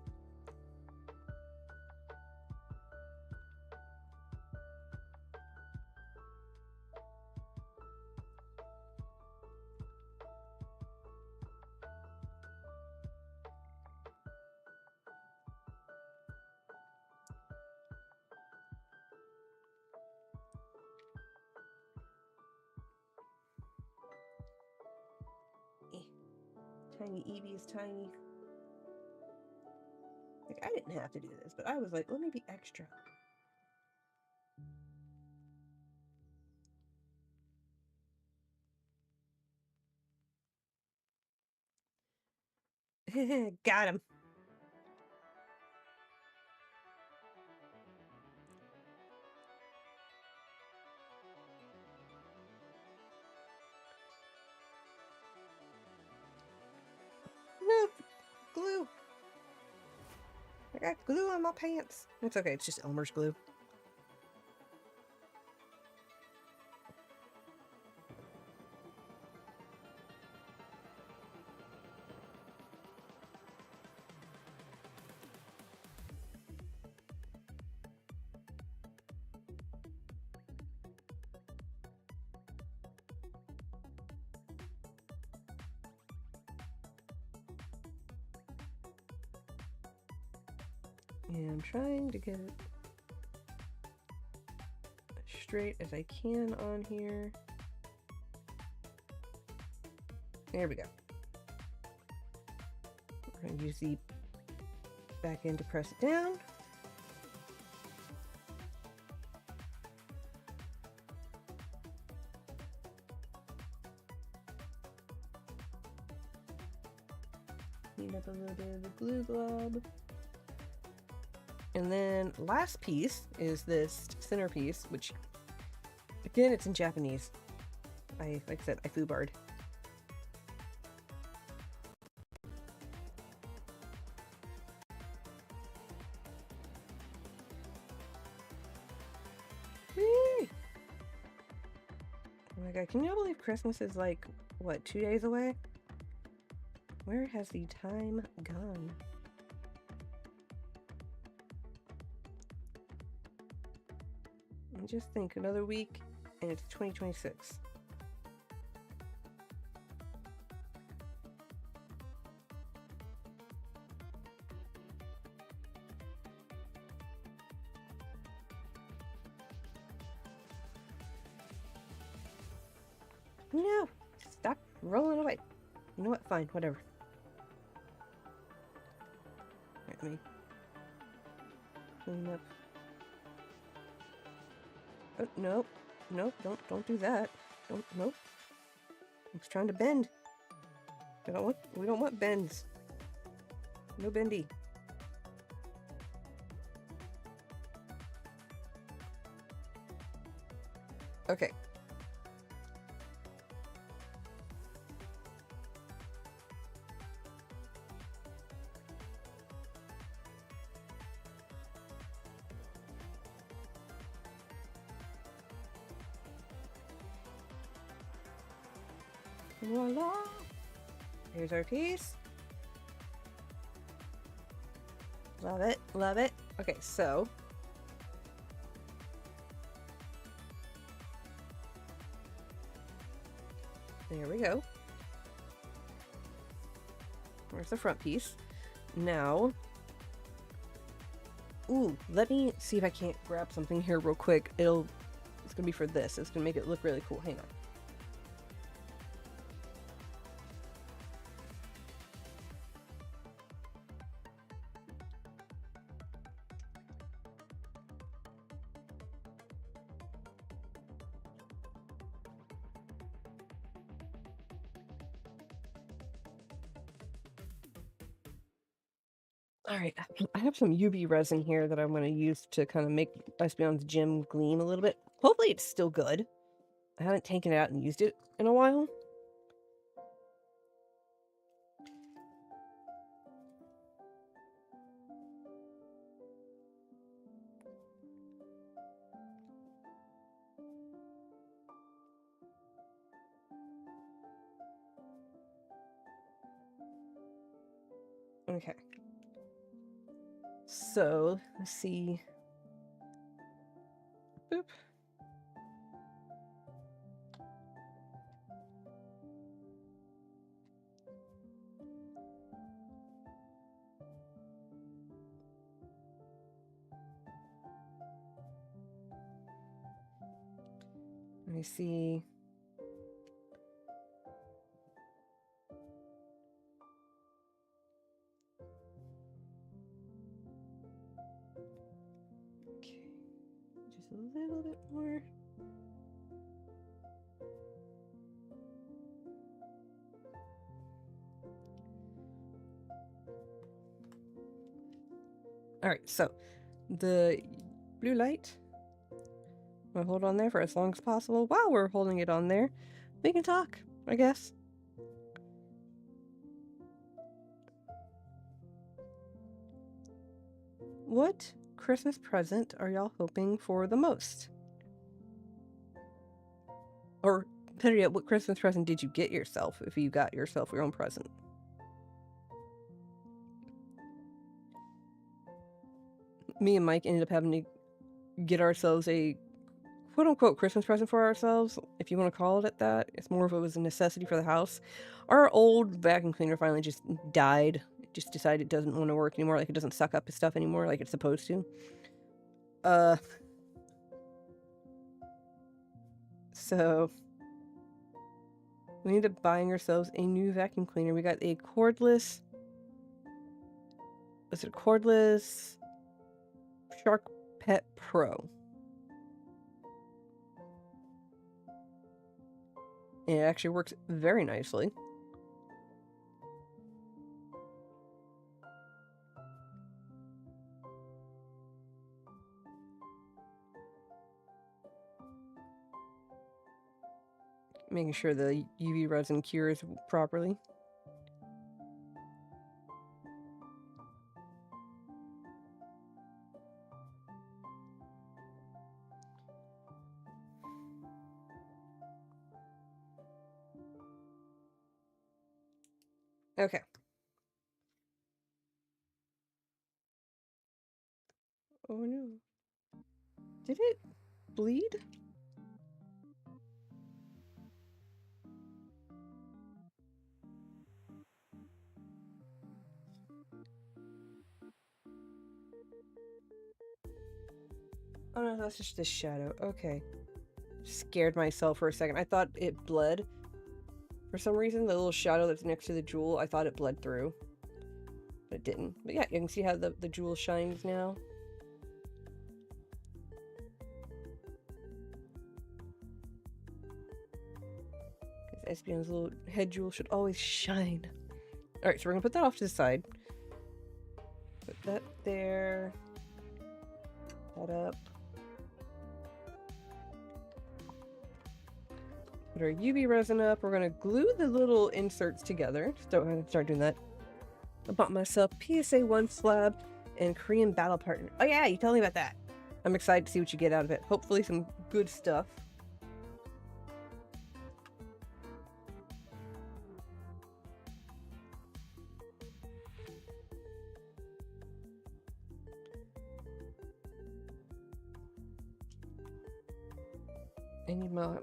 Tiny Eevee is tiny. Like, I didn't have to do this, but I was like, let me be extra. Got him. No, glue. I got glue on my pants. It's okay, it's just Elmer's glue. And I'm trying to get it as straight as I can on here. There we go. We're going to use the back end to press it down. Clean up a little bit of the glue glob. And then last piece is this center piece, which again, it's in Japanese. Like I said, I foobarred. Whee! Oh my god, can you believe Christmas is like, what, 2 days away? Where has the time gone? Just think, another week and it's 2026. No! Stop rolling away. You know what? Fine, whatever. Alright, let me clean up. Oh, no. No, don't do that. Nope. I'm just trying to bend. We don't want bends. No bendy. Okay. Voila! Here's our piece. Love it, love it. Okay, so there we go. There's the front piece. Now, ooh, let me see if I can't grab something here real quick. It's gonna be for this. It's gonna make it look really cool. Hang on. Alright, I have some UV resin here that I'm going to use to kind of make Espeon's gem gleam a little bit. Hopefully it's still good. I haven't taken it out and used it in a while. Okay. So, let's see. Boop. Let me see. Okay. Just a little bit more. Alright, so the blue light. I'll hold on there for as long as possible. While we're holding it on there, we can talk, I guess. What Christmas present are y'all hoping for the most? Or, better yet, what Christmas present did you get yourself if you got yourself your own present? Me and Mike ended up having to get ourselves a quote-unquote Christmas present for ourselves, if you want to call it that. It's more of it was a necessity for the house. Our old vacuum cleaner finally just died. It just decided it doesn't want to work anymore. Like, it doesn't suck up his stuff anymore like it's supposed to. So we ended up buying ourselves a new vacuum cleaner. We got a cordless... Was it a cordless Shark Pet Pro? And it actually works very nicely. Making sure the UV resin cures properly. Okay. Oh no. Did it bleed? Oh no, that's just this shadow. Okay. Scared myself for a second. I thought it bled. For some reason, the little shadow that's next to the jewel, I thought it bled through. But it didn't. But yeah, you can see how the jewel shines now. Because Espeon's little head jewel should always shine. Alright, so we're gonna put that off to the side. Put that there. That up. Put our UV resin up. We're gonna glue the little inserts together. So I'm gonna start doing that. I bought myself PSA 1 slab and Korean battle partner. Oh yeah, you told me about that. I'm excited to see what you get out of it. Hopefully some good stuff. I need my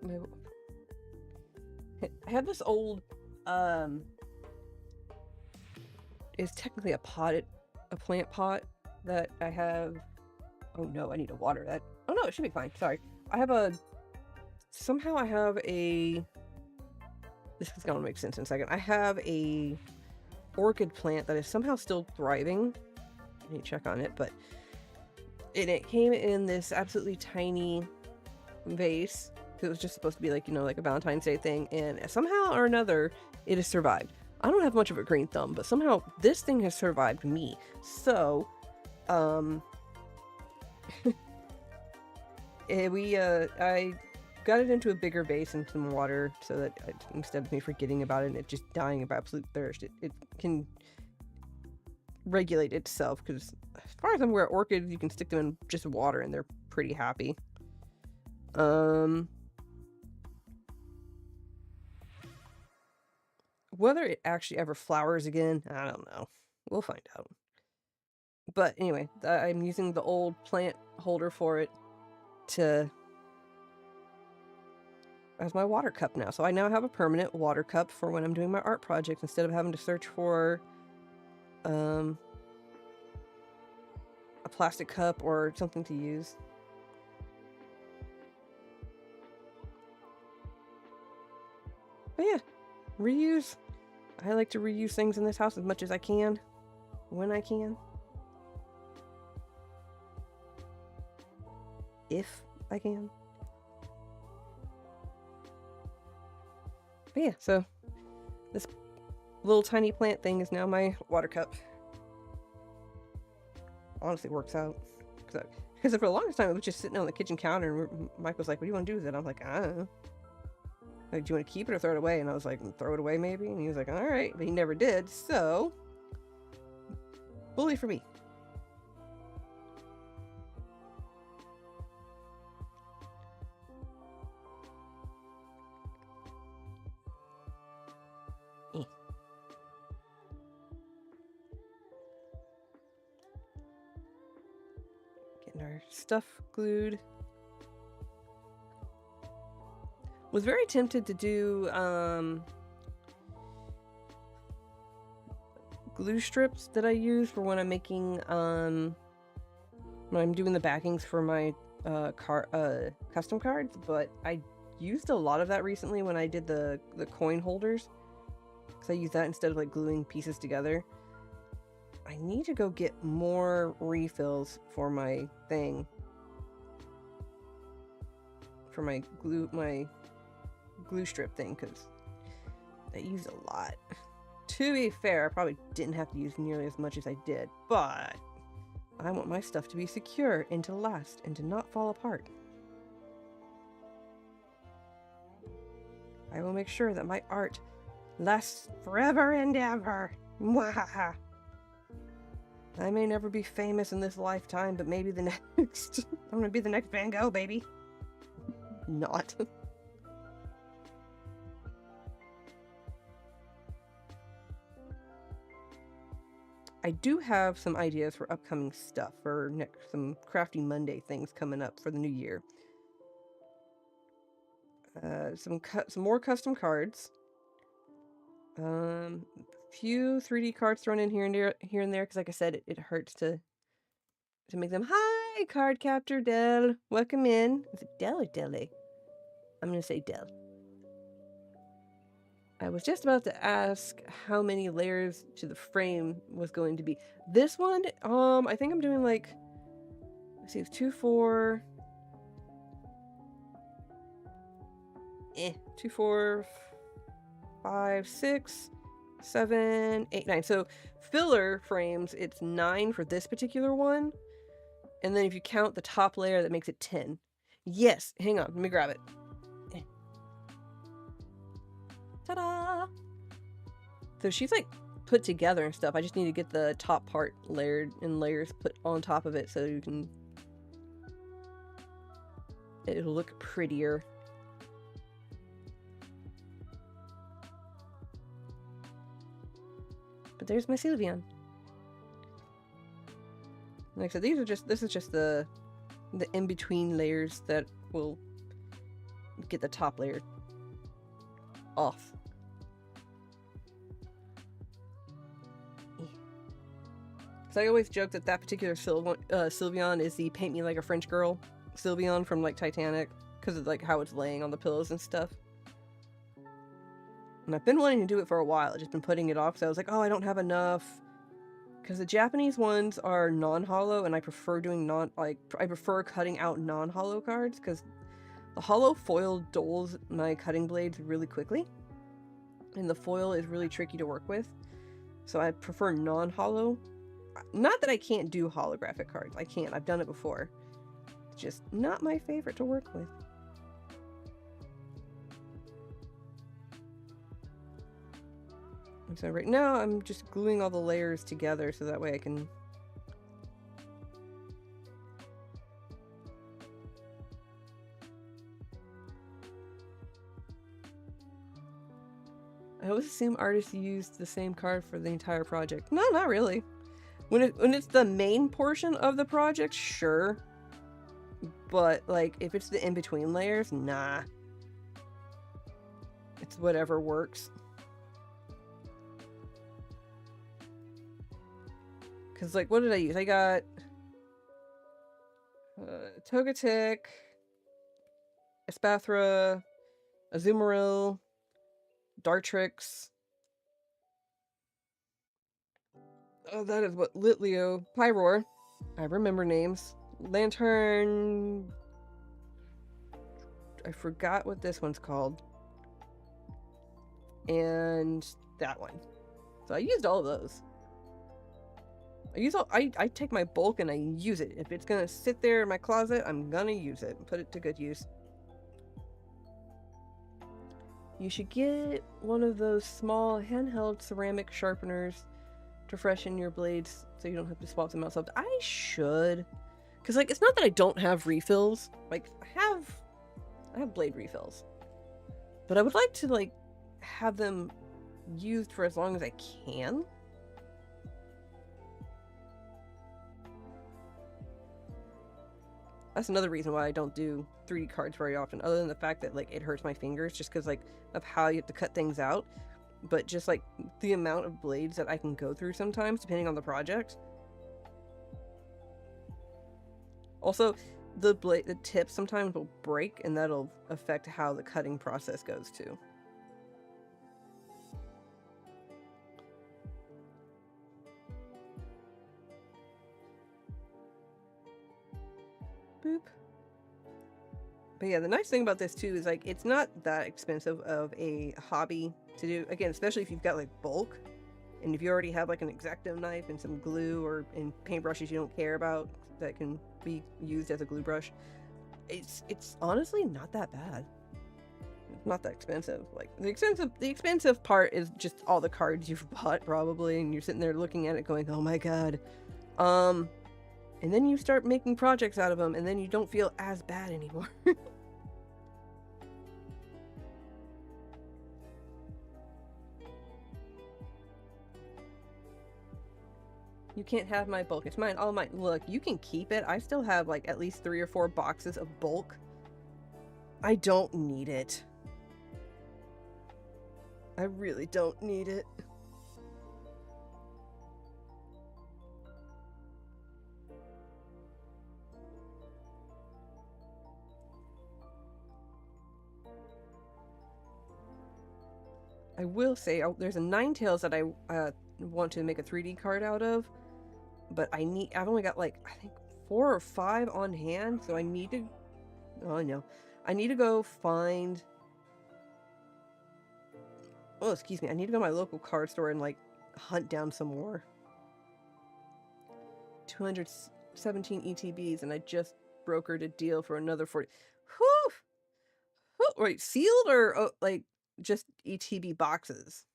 I have this old it's technically a plant pot that I have. Oh no, I need to water that. Oh no, it should be fine. Sorry. I have a somehow I have a this is gonna make sense in a second. I have a orchid plant that is somehow still thriving. I need to check on it, but it came in this absolutely tiny vase. It was just supposed to be like, you know, like a Valentine's Day thing, and somehow or another it has survived. I don't have much of a green thumb, but somehow this thing has survived me. So I got it into a bigger vase and some water so that instead of me forgetting about it and it just dying of absolute thirst, it can regulate itself, because as far as I'm aware, orchids, you can stick them in just water and they're pretty happy. Whether it actually ever flowers again, I don't know. We'll find out. But anyway, I'm using the old plant holder for it as my water cup now. So I now have a permanent water cup for when I'm doing my art projects instead of having to search for a plastic cup or something to use. But yeah, reuse. I like to reuse things in this house as much as I can, when I can. If I can. But yeah, so this little tiny plant thing is now my water cup. Honestly, works out. Because for the longest time, it was just sitting on the kitchen counter, and Mike was like, what do you want to do with it? I'm like, I don't know. Like, do you want to keep it or throw it away? And I was like, throw it away maybe? And he was like, all right. But he never did, so bully for me. Getting our stuff glued. Was very tempted to do glue strips that I use for when I'm making, when I'm doing the backings for my custom cards, but I used a lot of that recently when I did the coin holders, because I used that instead of like gluing pieces together. I need to go get more refills for my thing, for my glue strip thing, because I used a lot. To be fair, I probably didn't have to use nearly as much as I did, but I want my stuff to be secure and to last and to not fall apart. I will make sure that my art lasts forever and ever. Mwahaha. I may never be famous in this lifetime, but maybe the next. I'm gonna be the next Van Gogh, baby. Not. I do have some ideas for upcoming stuff for some Crafty Monday things coming up for the new year. Some more custom cards. Few 3D cards thrown in here and there, because like I said, it hurts to make them. Hi, Card Captor Del. Welcome in. Is it Del or Dele? I'm gonna say Del. I was just about to ask how many layers to the frame was going to be. This one, I think I'm doing like, let's see, it's 2, 4, 2, 4, 5, 6, 7, 8, 9. So filler frames, it's 9 for this particular one. And then if you count the top layer, that makes it 10. Yes, hang on, let me grab it. Ta-da! So she's like put together and stuff. I just need to get the top part layered in layers put on top of it so you can... it'll look prettier. But there's my Sylveon. Like I said, this is just the in-between layers that will get the top layer off. So I always joke that particular Sylveon is the paint me like a French girl Sylveon from like Titanic, because of like how it's laying on the pillows and stuff. And I've been wanting to do it for a while. I've just been putting it off, so I was like, oh, I don't have enough. Because the Japanese ones are non-hollow, and I prefer doing I prefer cutting out non-hollow cards, because the hollow foil dulls my cutting blades really quickly. And the foil is really tricky to work with. So I prefer non-hollow. Not that I can't do holographic cards. I can. I've done it before. It's just not my favorite to work with. And so right now I'm just gluing all the layers together so that way I can... I always assume artists use the same card for the entire project. No, not really. When it's the main portion of the project, sure. But like if it's the in-between layers, nah. It's whatever works. Cause like what did I use? I got Togetic, Espathra, Azumarill, Dartrix. Oh, that is what Litleo, Pyroar. I remember names. Lantern. I forgot what this one's called. And that one. So I used all of those. I take my bulk and I use it. If it's gonna sit there in my closet, I'm gonna use it and put it to good use. You should get one of those small handheld ceramic sharpeners to freshen your blades so you don't have to swap them out. So I should. Because like it's not that I don't have refills. Like I have blade refills. But I would like to like have them used for as long as I can. That's another reason why I don't do 3D cards very often, other than the fact that like it hurts my fingers just because like of how you have to cut things out. but just like the amount of blades that I can go through sometimes, depending on the project. Also, the tip sometimes will break, and that'll affect how the cutting process goes too. Boop. But yeah, the nice thing about this too is like it's not that expensive of a hobby to do. Again, especially if you've got like bulk, and if you already have like an X-Acto knife and some glue or in paintbrushes you don't care about that can be used as a glue brush. It's honestly not that bad. It's not that expensive. Like the expensive part is just all the cards you've bought probably, and you're sitting there looking at it going, oh my god. And then you start making projects out of them, and then you don't feel as bad anymore. You can't have my bulk. It's mine. All mine. Look, you can keep it. I still have like at least 3 or 4 boxes of bulk. I don't need it. I really don't need it. I will say, there's a Ninetales that I want to make a 3D card out of, but I've only got like, I think 4 or 5 on hand, so I need to, oh no, I need to go find, oh excuse me, I need to go to my local card store and like hunt down some more. 217 ETBs, and I just brokered a deal for another 40. Whew! Wait, sealed or like just ETB boxes?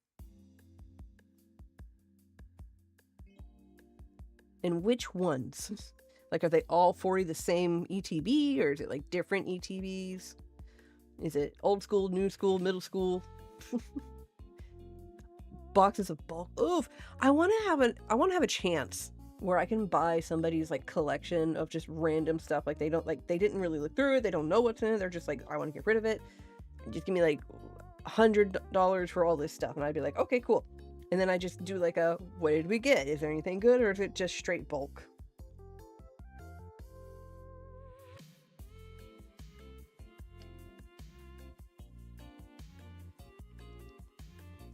And which ones? Like, are they all 40 the same ETB, or is it like different ETBs? Is it old school, new school, middle school? Boxes of bulk. Oof! I want to have a chance where I can buy somebody's like collection of just random stuff. Like they didn't really look through it. They don't know what's in it. They're just like, I want to get rid of it. Just give me like $100 for all this stuff, and I'd be like, okay, cool. And then I just do like a, what did we get? Is there anything good, or is it just straight bulk?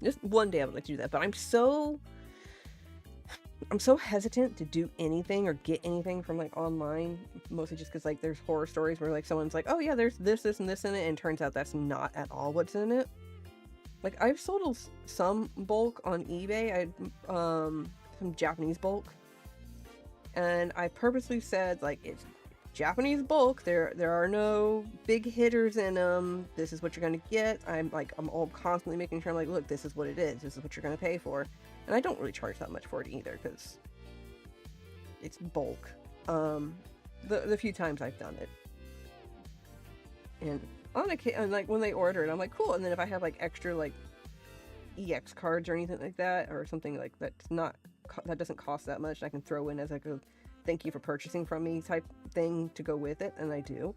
Just one day I would like to do that, but I'm so hesitant to do anything or get anything from like online, mostly just because like there's horror stories where like someone's like, oh yeah, there's this and this in it, and it turns out that's not at all what's in it. Like, I've sold some bulk on eBay, some Japanese bulk, and I purposely said, like, it's Japanese bulk, there are no big hitters in them, this is what you're gonna get. I'm all constantly making sure I'm like, look, this is what it is, this is what you're gonna pay for. And I don't really charge that much for it either, because it's bulk. The few times I've done it. And on occasion, like when they order it, I'm like, cool. And then if I have like extra like EX cards or anything like that, or something like that doesn't cost that much, I can throw in as like a thank you for purchasing from me type thing to go with it, and I do.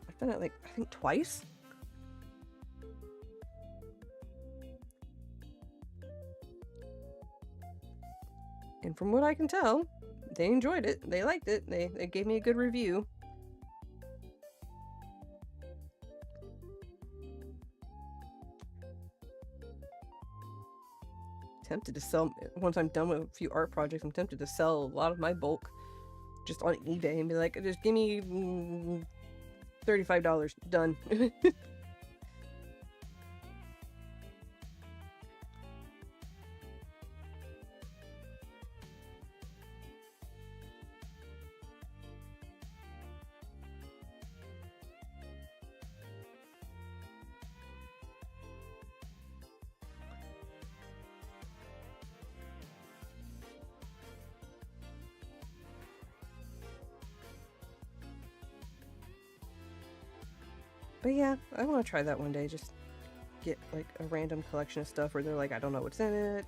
I've done it like, I think twice. And from what I can tell, they enjoyed it. They liked it. They gave me a good review. Tempted to sell, once I'm done with a few art projects, I'm tempted to sell a lot of my bulk just on eBay and be like, just give me $35, done. But yeah, I want to try that one day. Just get like a random collection of stuff where they're like, I don't know what's in it.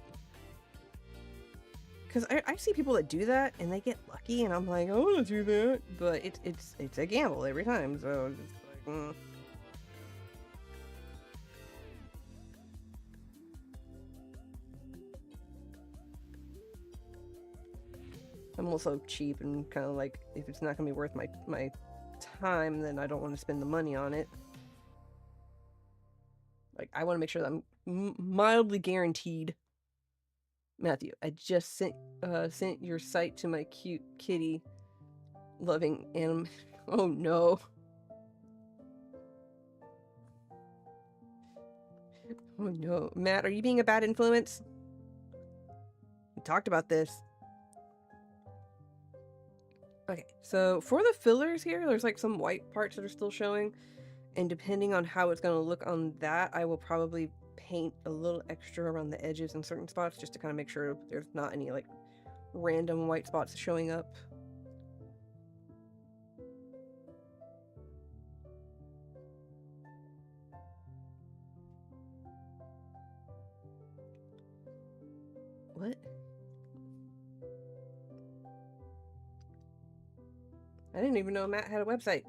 Because I see people that do that and they get lucky, and I'm like, I want to do that. But it's a gamble every time. So it's like, I'm also cheap and kind of like, if it's not going to be worth my time, then I don't want to spend the money on it. Like, I want to make sure that I'm mildly guaranteed. Matthew, I just sent your site to my cute kitty loving anim. Oh no. Oh no. Matt, are you being a bad influence? We talked about this. Okay, so for the fillers here, there's like some white parts that are still showing. And depending on how it's going to look on that, I will probably paint a little extra around the edges in certain spots just to kind of make sure there's not any like random white spots showing up. What? I didn't even know Matt had a website.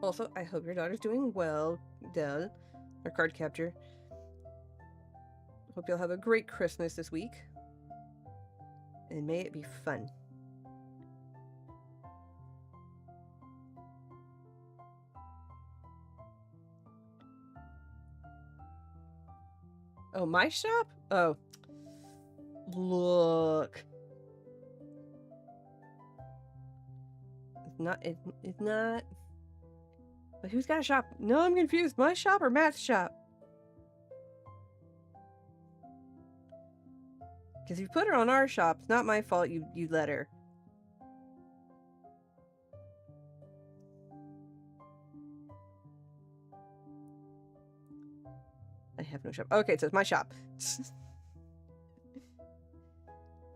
Also, I hope your daughter's doing well, Dell, or card capture. Hope you'll have a great Christmas this week. And may it be fun. Oh, my shop? Oh. Look. It's not. But who's got a shop? No, I'm confused. My shop or Matt's shop? Because you put her on our shop. It's not my fault you let her. I have no shop. Okay, so it's my shop.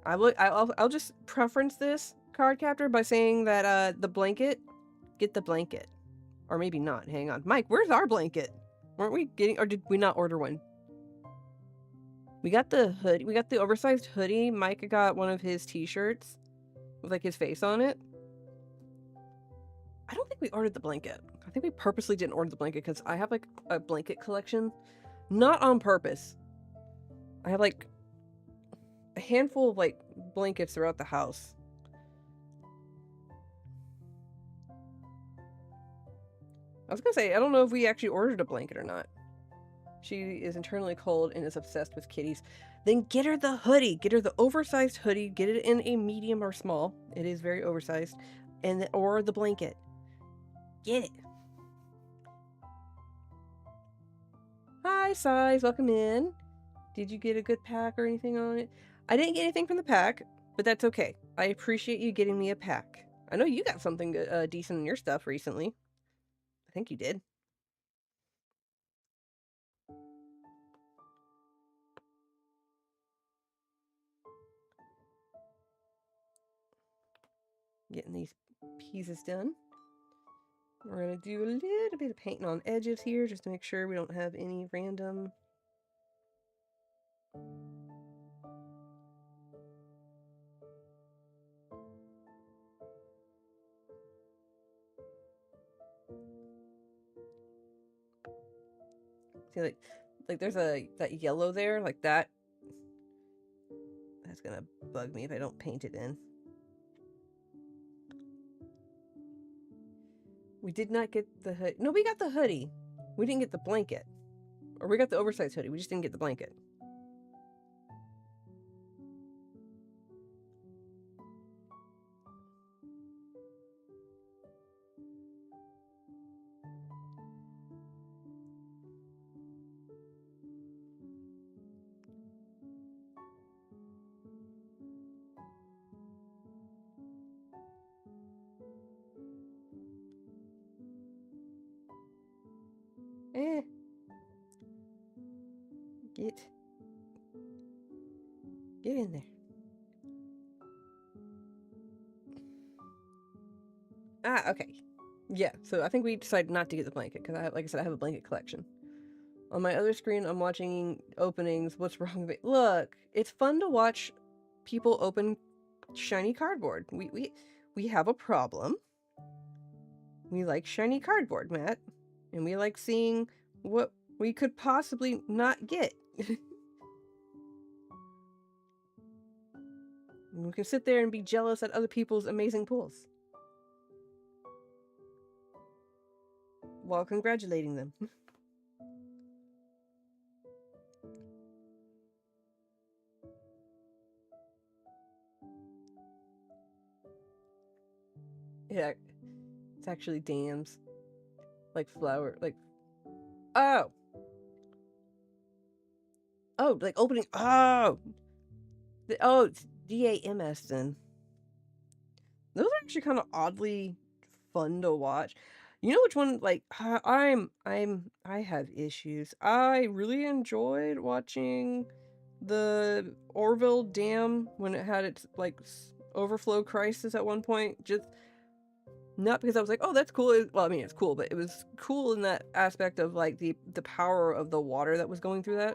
I'll just preference this card captor by saying that the blanket, get the blanket. Or maybe not. Hang on. Mike, where's our blanket? Weren't we getting, or did we not order one? We got the hoodie. We got the oversized hoodie. Mike got one of his t-shirts with like his face on it. I don't think we ordered the blanket. I think we purposely didn't order the blanket because I have like a blanket collection. Not on purpose. I have like a handful of like blankets throughout the house. I was gonna say, I don't know if we actually ordered a blanket or not. She is internally cold and is obsessed with kitties. Then get her the hoodie. Get her the oversized hoodie. Get it in a medium or small. It is very oversized. Or the blanket. Get it. Hi, Size. Welcome in. Did you get a good pack or anything on it? I didn't get anything from the pack, but that's okay. I appreciate you getting me a pack. I know you got something decent in your stuff recently. I think you did. Getting these pieces done. We're going to do a little bit of painting on edges here just to make sure we don't have any random... See, like there's that yellow there, like that. That's gonna bug me if I don't paint it in. We did not get the hoodie. No, we got the hoodie. We didn't get the blanket. Or we got the oversized hoodie. We just didn't get the blanket. Get in there. Ah, okay. Yeah, so I think we decided not to get the blanket because, like I said, I have a blanket collection. On my other screen, I'm watching openings. What's wrong with it? Look, it's fun to watch people open shiny cardboard. we have a problem. We like shiny cardboard, Matt. And we like seeing what we could possibly not get. We can sit there and be jealous at other people's amazing pools while congratulating them. Yeah, it's actually dams. Like flower, like... Oh! Oh, like opening... Oh! Oh, it's DAMS then. Those are actually kind of oddly fun to watch. You know which one, like, I have issues. I really enjoyed watching the Orville Dam when it had its, like, overflow crisis at one point. Just not because I was like, oh, that's cool. Well, I mean, it's cool, but it was cool in that aspect of, like, the power of the water that was going through that.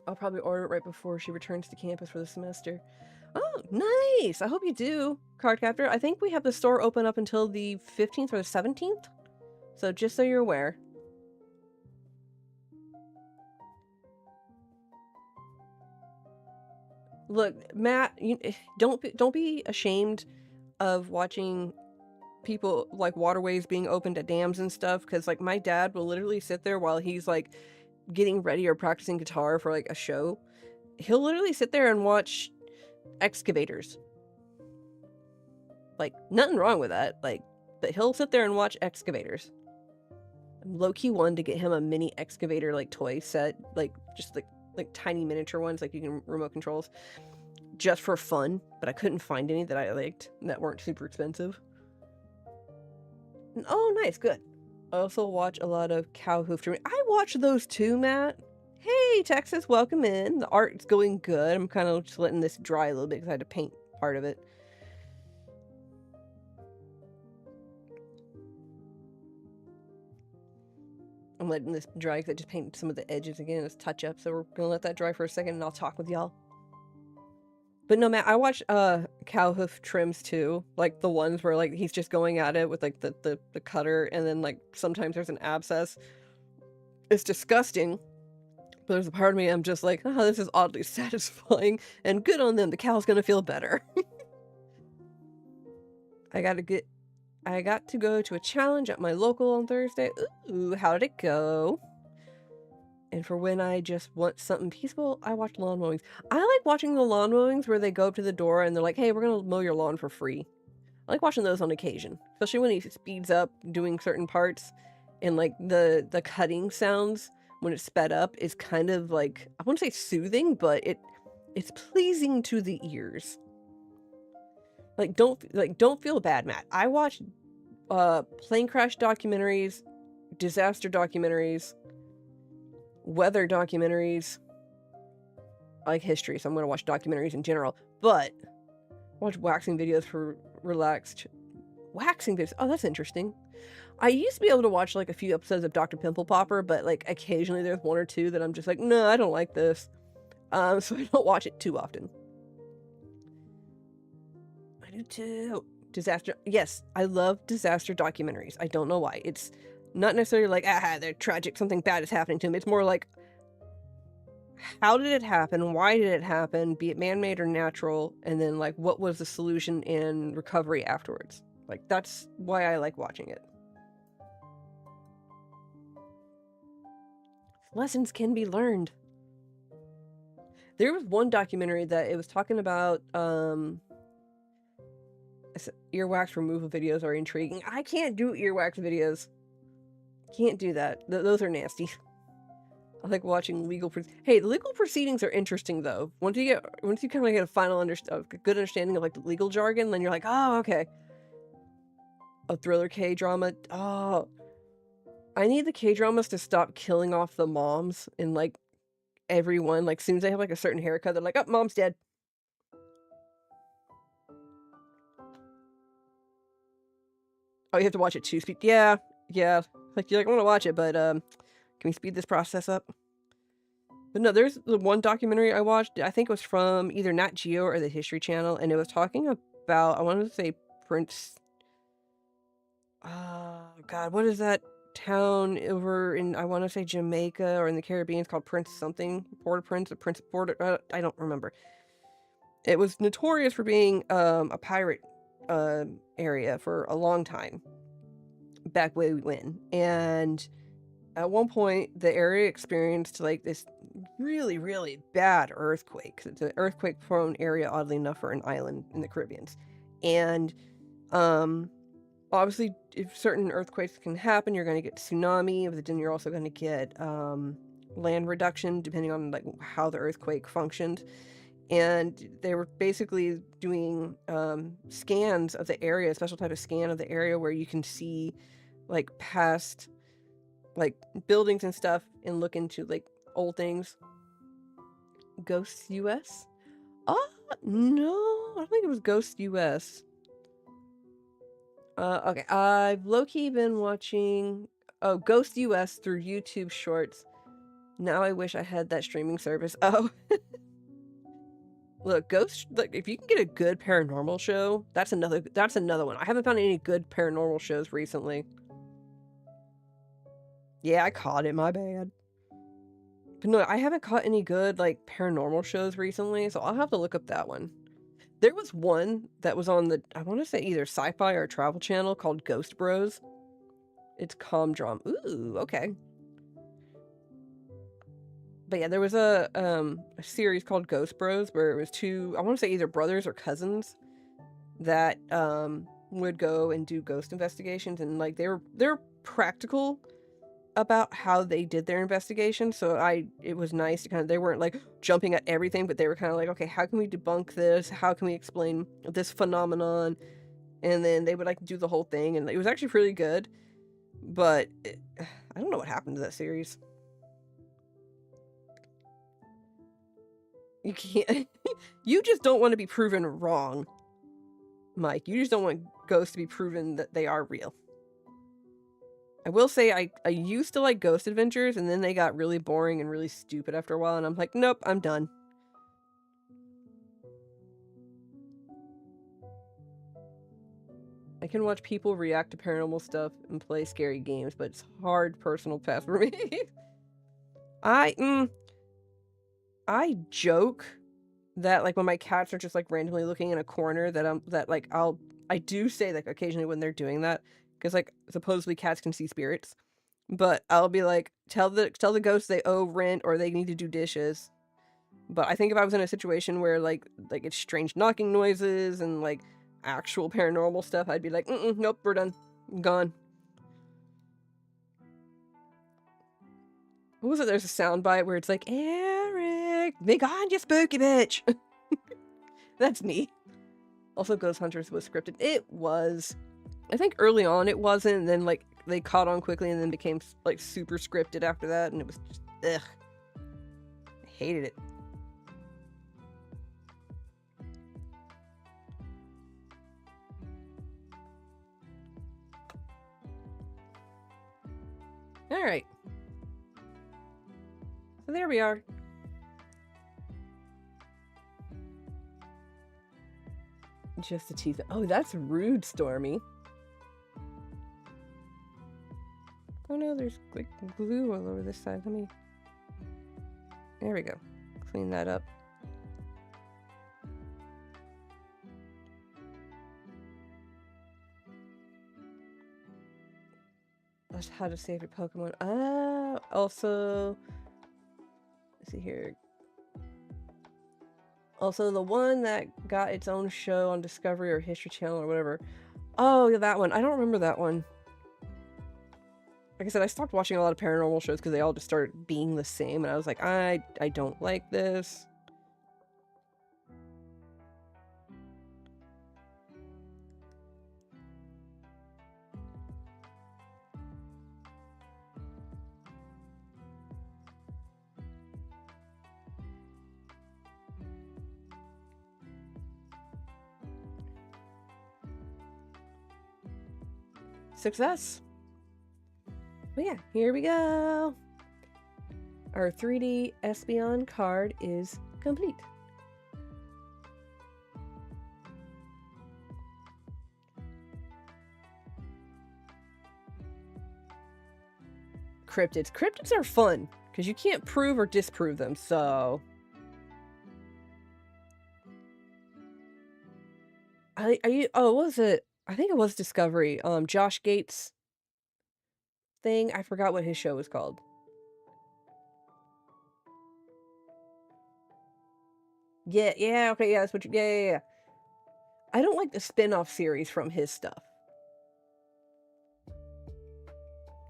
I'll probably order it right before she returns to campus for the semester. Oh, nice! I hope you do, Cardcaptor. I think we have the store open up until the 15th or the 17th. So just so you're aware. Look, Matt, don't be ashamed of watching people, like, waterways being opened at dams and stuff, because, like, my dad will literally sit there while he's, like, getting ready or practicing guitar for, like, a show. He'll literally sit there and watch excavators. Like, nothing wrong with that, like, but he'll sit there and watch excavators. Low-key wanted to get him a mini excavator, like, toy set, like, just, like tiny miniature ones, like, you can remote controls, just for fun, but I couldn't find any that I liked, that weren't super expensive. And, oh, nice, good. I also watch a lot of cow hoof trimming. I watch those too, Matt. Hey, Texas, welcome in. The art's going good. I'm kind of just letting this dry a little bit because I had to paint part of it. I'm letting this dry because I just painted some of the edges again as touch-up, so we're gonna let that dry for a second and I'll talk with y'all. But no, Matt, I watch cow hoof trims too, like the ones where, like, he's just going at it with, like, the cutter, and then, like, sometimes there's an abscess. It's disgusting, but there's a part of me I'm just like, oh, this is oddly satisfying, and good on them, the cow's gonna feel better. I got to go to a challenge at my local on Thursday. Ooh, how did it go? And for when I just want something peaceful, I watch lawn mowings. I like watching the lawn mowings where they go up to the door and they're like, hey, we're gonna mow your lawn for free. I like watching those on occasion, especially when he speeds up doing certain parts, and, like, the cutting sounds when it's sped up is kind of, like, I wouldn't say soothing, but it's pleasing to the ears. Like, don't feel bad, Matt. I watch plane crash documentaries, disaster documentaries, weather documentaries. I like history, so I'm going to watch documentaries in general, but watch waxing videos for relaxed waxing videos. Oh, that's interesting. I used to be able to watch, like, a few episodes of Dr. Pimple Popper, but, like, occasionally there's one or two that I'm just like, no, I don't like this. So I don't watch it too often. I do too. Disaster. Yes, I love disaster documentaries. I don't know why. It's not necessarily like, they're tragic, something bad is happening to them. It's more like, how did it happen? Why did it happen? Be it man-made or natural. And then, like, what was the solution and recovery afterwards? Like, that's why I like watching it. Lessons can be learned. There was one documentary that it was talking about, earwax removal videos are intriguing. I can't do earwax videos. Can't do that. Those are nasty. I like watching legal. Hey, the legal proceedings are interesting though. Once you kind of get a final good understanding of, like, the legal jargon, then you're like, oh, okay. A thriller K-drama. Oh, I need the K-dramas to stop killing off the moms and, like, everyone. Like, as soon as they have, like, a certain haircut, they're like, oh, mom's dead. Oh, you have to watch it too. Yeah. Like, you're like, I want to watch it, but can we speed this process up? But no, there's the one documentary I watched, I think it was from either Nat Geo or the History Channel, and it was talking about, I wanted to say Prince, God, what is that town over in, I want to say Jamaica or in the Caribbean? It's called Prince something, Port-au-Prince, or Prince Port, I don't remember. It was notorious for being a pirate area for a long time, back way when. And at one point, the area experienced like this really, really bad earthquake. It's an earthquake-prone area, oddly enough, for an island in the Caribbean. And obviously, if certain earthquakes can happen, you're going to get tsunami, but then you're also going to get land reduction, depending on like how the earthquake functioned. And they were basically doing scans of the area, a special type of scan of the area where you can see like past like buildings and stuff and look into like old things. Ghosts US? Oh, no, I don't think it was Ghost US. Okay, I've low-key been watching Ghost US through YouTube Shorts. Now I wish I had that streaming service. Oh. Look, Ghost, like if you can get a good paranormal show, that's another one. I haven't found any good paranormal shows recently. Yeah, I caught it, my bad. But no, I haven't caught any good like paranormal shows recently, so I'll have to look up that one. There was one that was on the, I want to say either Sci-Fi or Travel Channel, called Ghost Bros. It's com drama. Ooh, okay. But yeah, there was a series called Ghost Bros where it was two, I want to say either brothers or cousins that would go and do ghost investigations, and like they're practical about how they did their investigation. So it was nice to kind of, they weren't like jumping at everything, but they were kind of like, okay, how can we debunk this? How can we explain this phenomenon? And then they would like do the whole thing, and it was actually pretty good. But I don't know what happened to that series. You can't. You just don't want to be proven wrong, Mike. You just don't want ghosts to be proven that they are real. I will say I used to like Ghost Adventures, and then they got really boring and really stupid after a while, and I'm like, nope, I'm done. I can watch people react to paranormal stuff and play scary games, but it's hard personal path for me. I joke that like when my cats are just like randomly looking in a corner that I do say like occasionally when they're doing that, because like supposedly cats can see spirits, but I'll be like, tell the ghosts they owe rent or they need to do dishes. But I think if I was in a situation where like it's strange knocking noises and like actual paranormal stuff, I'd be like, nope, we're done, I'm gone. What was it? There's a soundbite where it's like, Eric, be gone, you spooky bitch. That's me. Also, Ghost Hunters was scripted. It was. I think early on it wasn't, and then like they caught on quickly and then became like super scripted after that, and it was just ugh. I hated it. Alright. So there we are. Just a teeth. Oh, that's rude, Stormy. Oh no, there's like glue all over this side. Let me. There we go. Clean that up. That's how to save your Pokemon. Also. Let's see here. Also, the one that got its own show on Discovery or History Channel or whatever. Oh, yeah, that one. I don't remember that one. Like I said, I stopped watching a lot of paranormal shows because they all just started being the same, and I was like, I don't like this. Success. But yeah, here we go. Our 3D Espeon card is complete. Cryptids. Cryptids are fun because you can't prove or disprove them, so what was it? I think it was Discovery. Josh Gates thing. I forgot what his show was called. Yeah, okay, yeah, that's what you, yeah. I don't like the spin-off series from his stuff.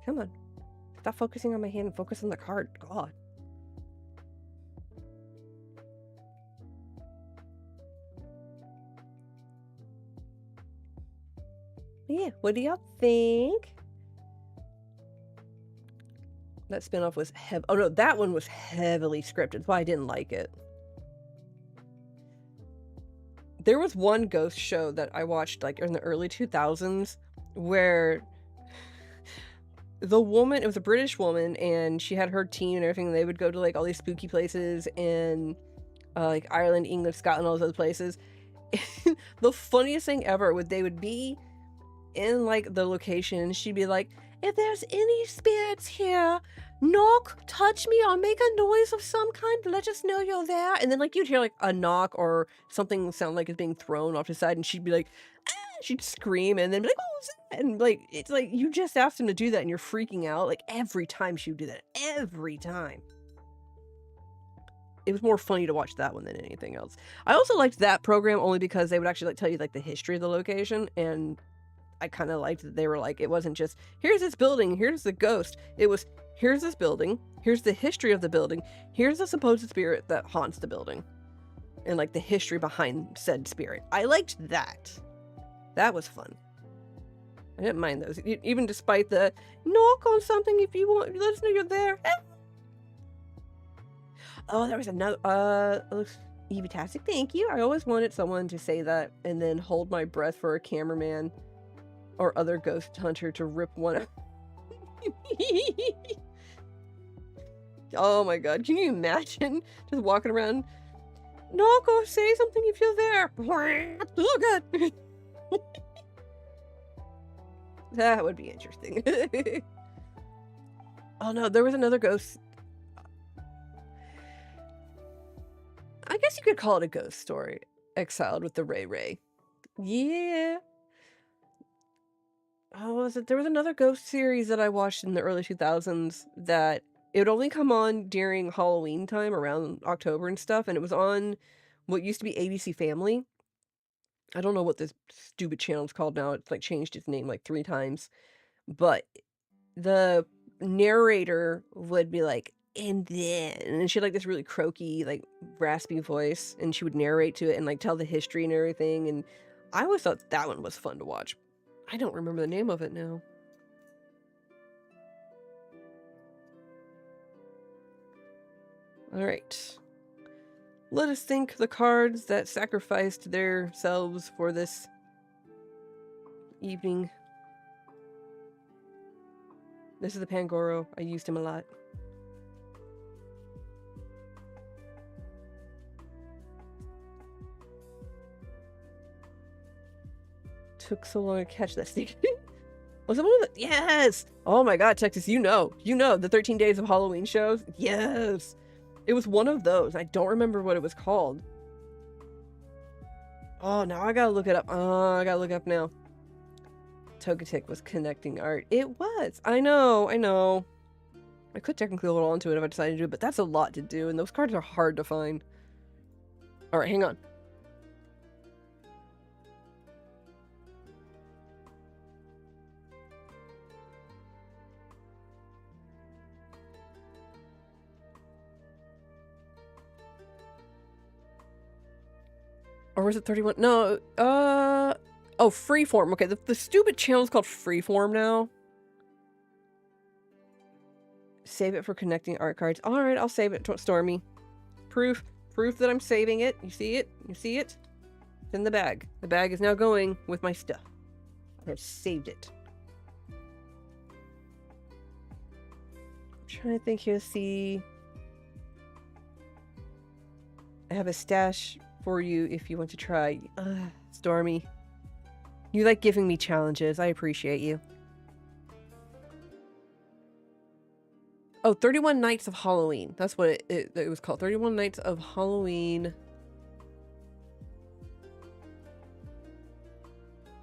Come on. Stop focusing on my hand and focus on the card. God. Yeah, what do y'all think? That spinoff was oh no, that one was heavily scripted. That's why I didn't like it. There was one ghost show that I watched like in the early 2000s where the woman, it was a British woman, and she had her team and everything, and they would go to like all these spooky places in like Ireland, England, Scotland, all those other places. The funniest thing ever would they would be in like the location, and she'd be like, if there's any spirits here, knock, touch me, or make a noise of some kind to let us know you're there. And then like you'd hear like a knock or something sound like it's being thrown off the side, and she'd be like, ah! She'd scream and then be like, what was that? And like it's like you just asked him to do that and you're freaking out. Like every time she would do that. Every time. It was more funny to watch that one than anything else. I also liked that program only because they would actually like tell you like the history of the location, and I kind of liked that they were like, it wasn't just, here's this building, here's the ghost. It was, here's this building, here's the history of the building, here's the supposed spirit that haunts the building, and like the history behind said spirit. I liked that. That was fun. I didn't mind those, even despite the knock on something if you want, let us know you're there. Oh, there was another, Evitastic, thank you. I always wanted someone to say that and then hold my breath for a cameraman or other ghost hunter to rip one out. Oh my god, can you imagine just walking around? No, go say something if you're there. Oh god. That would be interesting. Oh no, there was another ghost. I guess you could call it a ghost story. Exiled with the Ray Ray. Yeah. Oh, was it? There was another ghost series that I watched in the early 2000s that it would only come on during Halloween time around October and stuff, and it was on what used to be ABC Family. I don't know what this stupid channel's called now. It's like changed its name like 3 times. But the narrator would be like, and then, and she had like this really croaky, like raspy voice, and she would narrate to it and like tell the history and everything, and I always thought that one was fun to watch. I don't remember the name of it now. Alright. Let us thank the cards that sacrificed themselves for this evening. This is the Pangoro. I used him a lot. Took so long to catch that sneak. Was it one of the... Yes! Oh my god, Texas, you know the 13 Days of Halloween shows? Yes! It was one of those. I don't remember what it was called. Oh, now I gotta look it up. Oh, I gotta look up now. Togetic was connecting art. It was! I know. I could technically hold on to it if I decided to do it, but that's a lot to do, and those cards are hard to find. Alright, hang on. Or was it 31? No, oh, Freeform. Okay, the stupid channel's called Freeform now. Save it for connecting art cards. Alright, I'll save it, Stormy. Proof that I'm saving it. You see it? You see it? It's in the bag. The bag is now going with my stuff. I have saved it. I'm trying to think here, see... I have a stash for you if you want to try. Stormy. You like giving me challenges. I appreciate you. Oh, 31 Nights of Halloween. That's what it was called. 31 Nights of Halloween.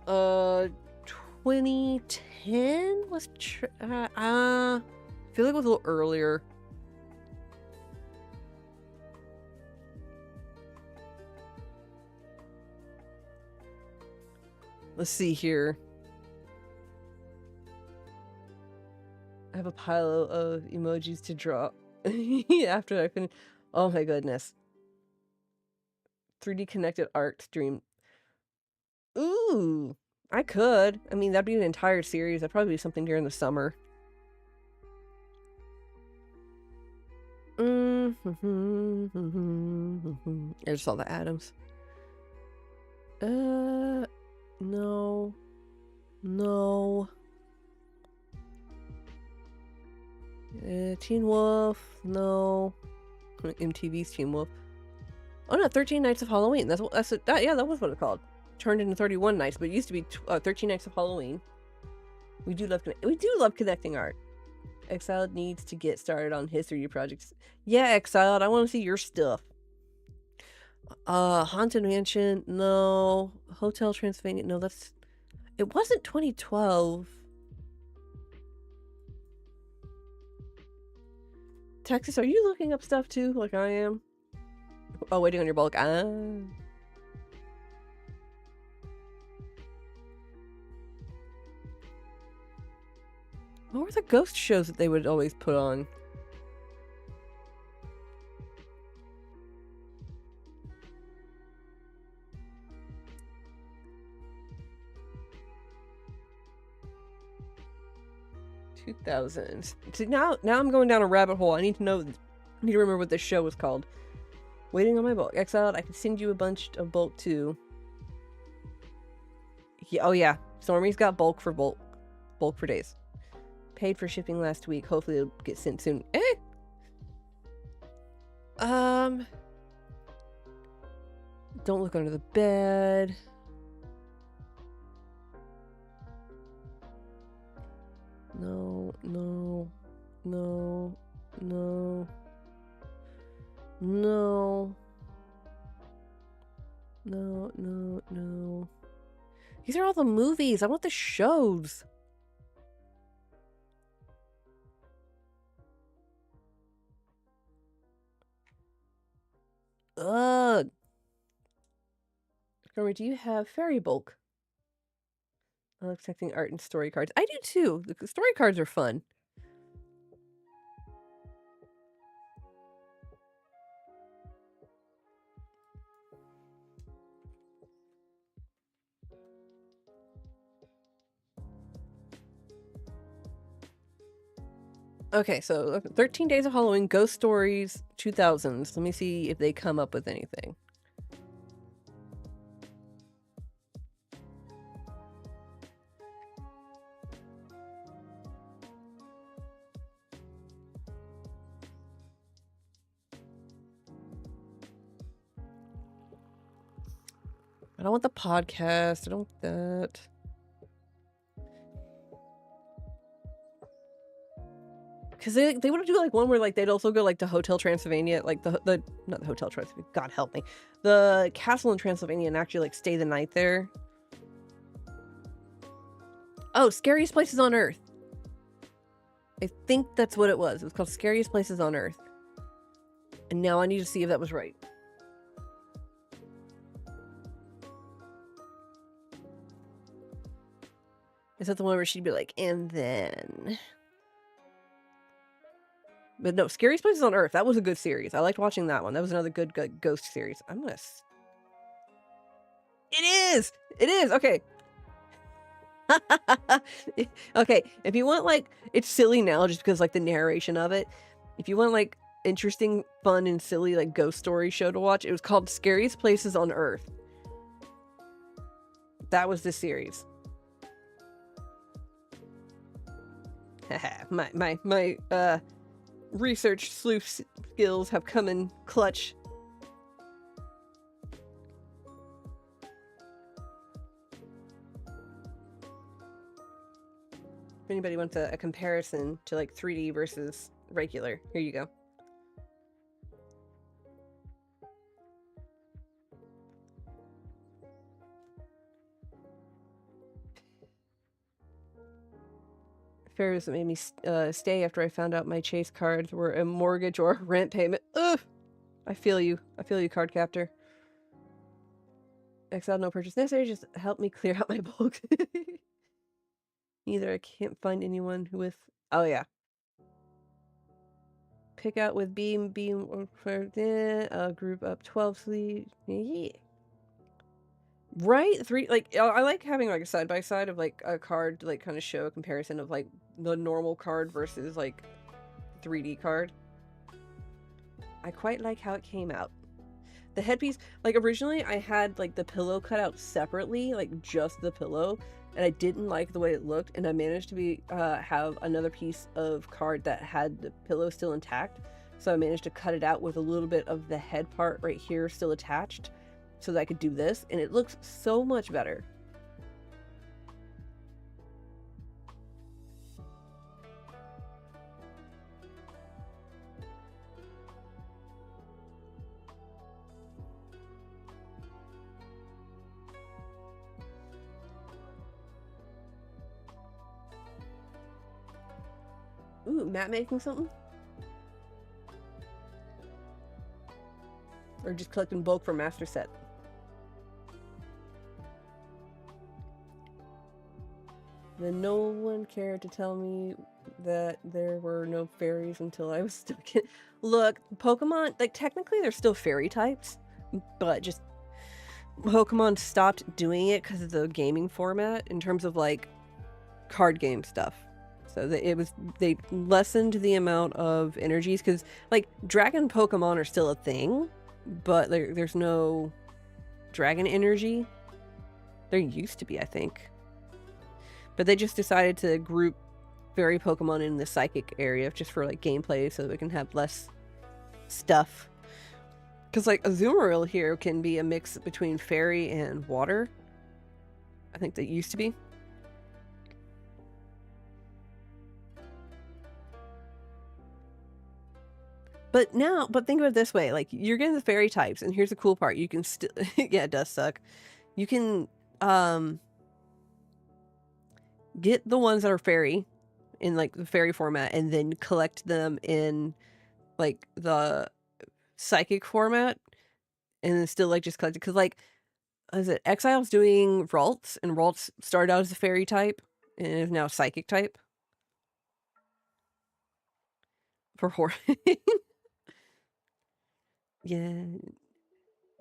2010 was I feel like it was a little earlier. Let's see here. I have a pile of emojis to draw after I finish. Oh my goodness. 3D connected art stream. Ooh, I could. I mean, that'd be an entire series. That'd probably be something during the summer. I just saw the atoms. No. No. Teen Wolf. No. MTV's Teen Wolf. Oh no, 13 Nights of Halloween. Yeah, that was what it's called. Turned into 31 Nights, but it used to be 13 Nights of Halloween. We do love connecting art. Exiled needs to get started on his 3D projects. Yeah, Exiled, I want to see your stuff. Haunted Mansion, no. Hotel Transylvania, no, that's... It wasn't 2012. Texas, are you looking up stuff too, like I am? Oh, waiting on your bulk. What were the ghost shows that they would always put on? $2000s. See, now I'm going down a rabbit hole. I need to remember what this show was called. Waiting on my bulk. Exiled, I can send you a bunch of bulk too. Yeah, oh yeah. Stormy's got bulk for days. Paid for shipping last week. Hopefully it'll get sent soon. Don't look under the bed. No. These are all the movies. I want the shows. Ugh. Stormy, do you have fairy bulk? I love collecting art and story cards. I do too. The story cards are fun. Okay, so 13 Days of Halloween, Ghost Stories, 2000s. Let me see if they come up with anything. I don't want the podcast. I don't want that. Because they want to do like one where like they'd also go like to Hotel Transylvania, like not the Hotel Transylvania, God help me, the castle in Transylvania, and actually like stay the night there. Oh, Scariest Places on Earth. I think that's what it was. It was called Scariest Places on Earth. And now I need to see if that was right. Is that the one where she'd be like, and then... But no, Scariest Places on Earth. That was a good series. I liked watching that one. That was another good ghost series. I'm gonna... It is! It is! Okay. Okay, if you want, like... It's silly now just because, like, the narration of it. If you want, like, interesting, fun, and silly, like, ghost story show to watch, it was called Scariest Places on Earth. That was the series. my research sleuth skills have come in clutch. If anybody wants a comparison to like 3D versus regular, here you go. Fares that made me stay after I found out my chase cards were a mortgage or a rent payment. Ugh! I feel you. I feel you, card captor. Exile no purchase necessary. Just help me clear out my bulk. Either I can't find anyone with... Oh, yeah. Pick out with beam, or group up 12 sleeve. Yeah. Right? I like having like a side-by-side of like a card to like kind of show a comparison of like the normal card versus like 3D card. I quite like how it came out. The headpiece, like originally I had like the pillow cut out separately, like just the pillow, and I didn't like the way it looked, and I managed to have another piece of card that had the pillow still intact, so I managed to cut it out with a little bit of the head part right here still attached so that I could do this, and it looks so much better. Ooh, Matt making something? Or just collecting bulk for master set? Then no one cared to tell me that there were no fairies until I was stuck in... Look, Pokemon, like technically they're still fairy types, but just Pokemon stopped doing it because of the gaming format in terms of like card game stuff. So they lessened the amount of energies because like dragon Pokemon are still a thing, but there's no dragon energy. There used to be, I think. But they just decided to group fairy Pokemon in the psychic area just for like gameplay so that we can have less stuff. Because like Azumarill here can be a mix between fairy and water. I think that used to be. But think of it this way, like you're getting the fairy types, and here's the cool part. You can still, yeah, it does suck. You can, get the ones that are fairy in like the fairy format and then collect them in like the psychic format and then still like just collect it. Cause like, is it Exile's doing Ralts, and Ralts started out as a fairy type and is now psychic type. For horror. Yeah.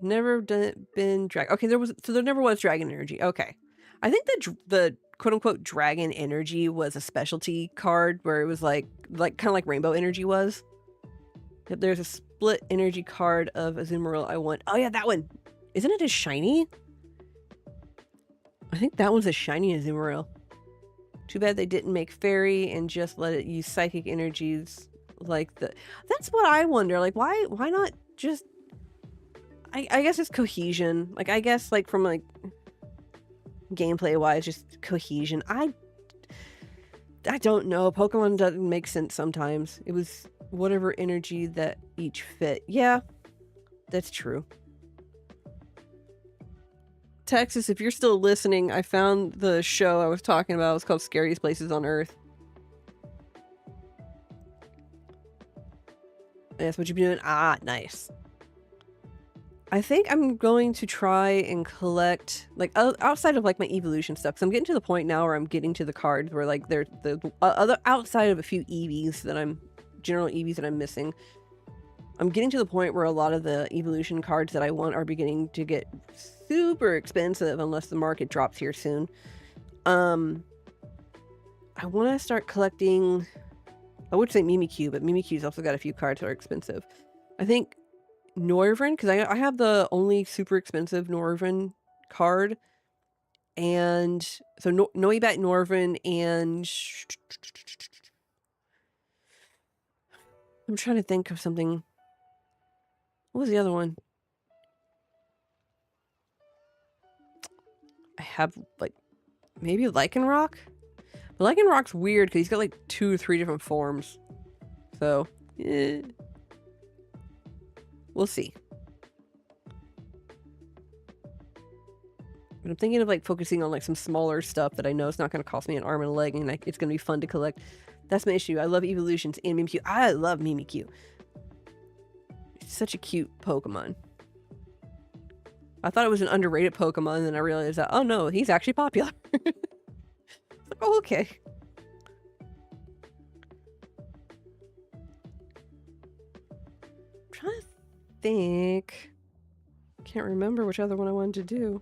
Never been dragon. Okay, there never was dragon energy. Okay. I think the quote-unquote dragon energy was a specialty card where it was like kind of like rainbow energy was. There's a split energy card of Azumarill I want. Oh yeah, that one. Isn't it a shiny? I think that one's a shiny Azumarill. Too bad they didn't make fairy and just let it use psychic energies like the... That's what I wonder. Like, why not just... I guess it's cohesion. Like, I guess, like, from, like, gameplay-wise, just cohesion. I don't know. Pokemon doesn't make sense sometimes. It was whatever energy that each fit. Yeah, that's true. Texas, if you're still listening, I found the show I was talking about. It's called Scariest Places on Earth. That's what you've been doing? Ah, nice. I think I'm going to try and collect, like, outside of, like, my evolution stuff, because I'm getting to the point now where I'm getting to the cards where, like, they're the other, outside of a few EVs that general EVs that I'm missing, I'm getting to the point where a lot of the evolution cards that I want are beginning to get super expensive unless the market drops here soon. I want to start collecting, I would say Mimikyu, but Mimikyu's also got a few cards that are expensive. I think Noivern, because I have the only super expensive Noivern card, and so Noibat, Noivern, and I'm trying to think of something. What was the other one? I have, like, maybe Lycanroc? But Lycanroc's weird because he's got like 2 or 3 different forms. So, we'll see. But I'm thinking of like focusing on like some smaller stuff that I know it's not going to cost me an arm and a leg, and like it's going to be fun to collect. That's my issue. I love evolutions and Mimikyu. I love Mimikyu. It's such a cute Pokemon. I thought it was an underrated Pokemon, and then I realized that, oh no, he's actually popular. Like, oh, okay. I'm trying to think. Can't remember which other one I wanted to do.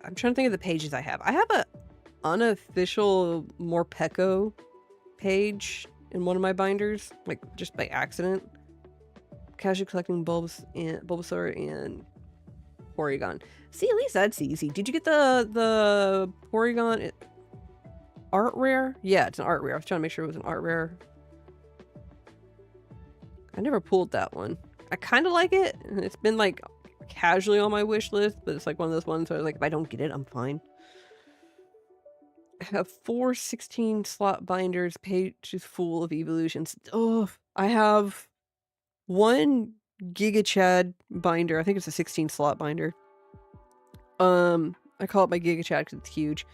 I'm trying to think of the pages I have. I have a unofficial Morpeko page in one of my binders, like just by accident. Casually collecting Bulbasaur and Porygon. See, at least that's easy. Did you get the Porygon art rare? Yeah, it's an art rare. I was trying to make sure it was an art rare. I never pulled that one. I kind of like it. It's been like casually on my wish list, but it's like one of those ones where like if I don't get it, I'm fine. I have 4 16-slot binders, pages full of evolutions. Oh, I have 1 Giga Chad binder. I think it's a 16-slot binder. I call it my Giga Chad because it's huge.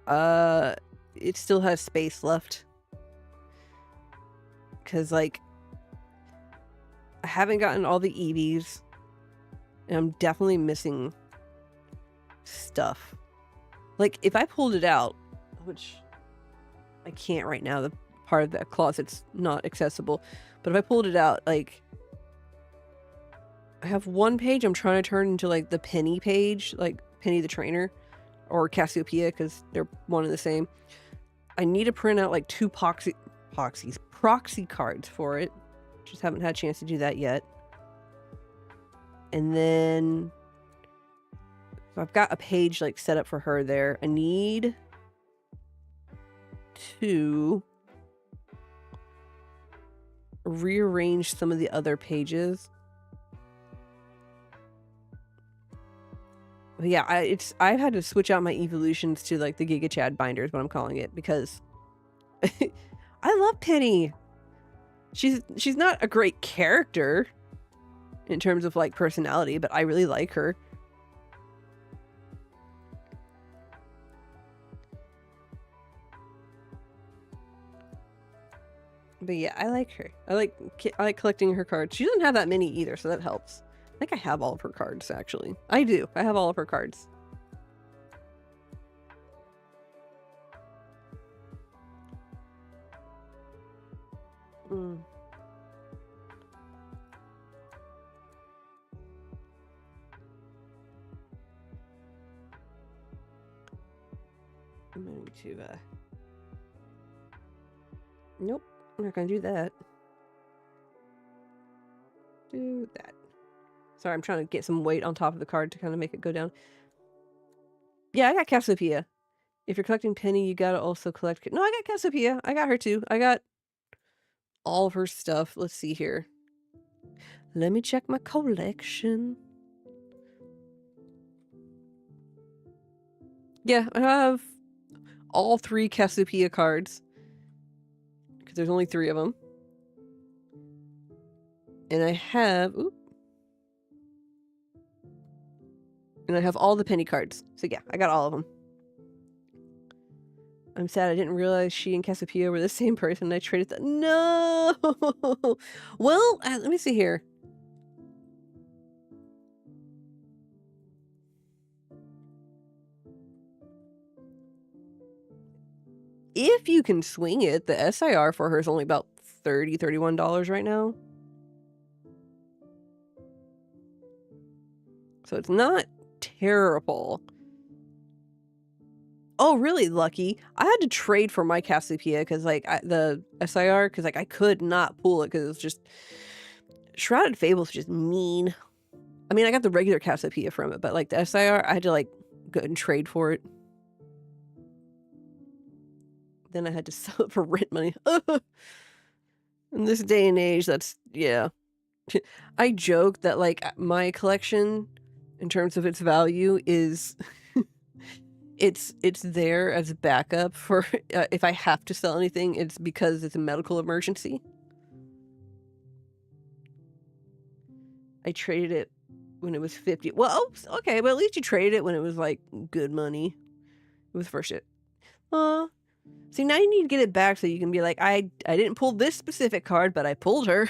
It still has space left. Because, like, I haven't gotten all the EVs. And I'm definitely missing stuff. Like, if I pulled it out, which I can't right now, the part of that closet's not accessible. But if I pulled it out, like, I have 1 page I'm trying to turn into, like, the Penny page, like Penny the Trainer, or Cassiopeia, because they're one and the same. I need to print out, like, 2 proxy cards for it. Just haven't had a chance to do that yet. And then I've got a page like set up for her there. I need to rearrange some of the other pages. But yeah, I've had to switch out my evolutions to like the Giga Chad binder is what I'm calling it, because I love Penny. She's not a great character in terms of like personality, but I really like her. But yeah, I like her. I like collecting her cards. She doesn't have that many either, so that helps. I think I have all of her cards, actually. I do. I have all of her cards. I'm going to, nope, I'm not going to do that. Do that. Sorry, I'm trying to get some weight on top of the card to kind of make it go down. Yeah, I got Cassiopeia. If you're collecting Penny, you gotta also collect... No, I got Cassiopeia. I got her too. I got all of her stuff. Let's see here. Let me check my collection. Yeah, I have all 3 Cassiopeia cards. Because there's only 3 of them. And I have... Oop. And I have all the Penny cards. So yeah, I got all of them. I'm sad I didn't realize she and Cassiopeia were the same person. I traded them. No! Well, let me see here. If you can swing it, the SIR for her is only about $30, $31 right now. So it's not terrible. Oh, really lucky. I had to trade for my Cassiopeia because, like, the SIR, because, like, I could not pull it because it was just... Shrouded Fable's just mean. I mean, I got the regular Cassiopeia from it, but, like, the SIR, I had to, like, go and trade for it. Then I had to sell it for rent money. In this day and age, that's... Yeah. I joke that, like, my collection in terms of its value is it's there as a backup for if I have to sell anything, it's because it's a medical emergency. I traded it when it was 50. Well, okay, but at least you traded it when it was like good money. It was first shit. See, now you need to get it back so you can be like, I didn't pull this specific card, but I pulled her.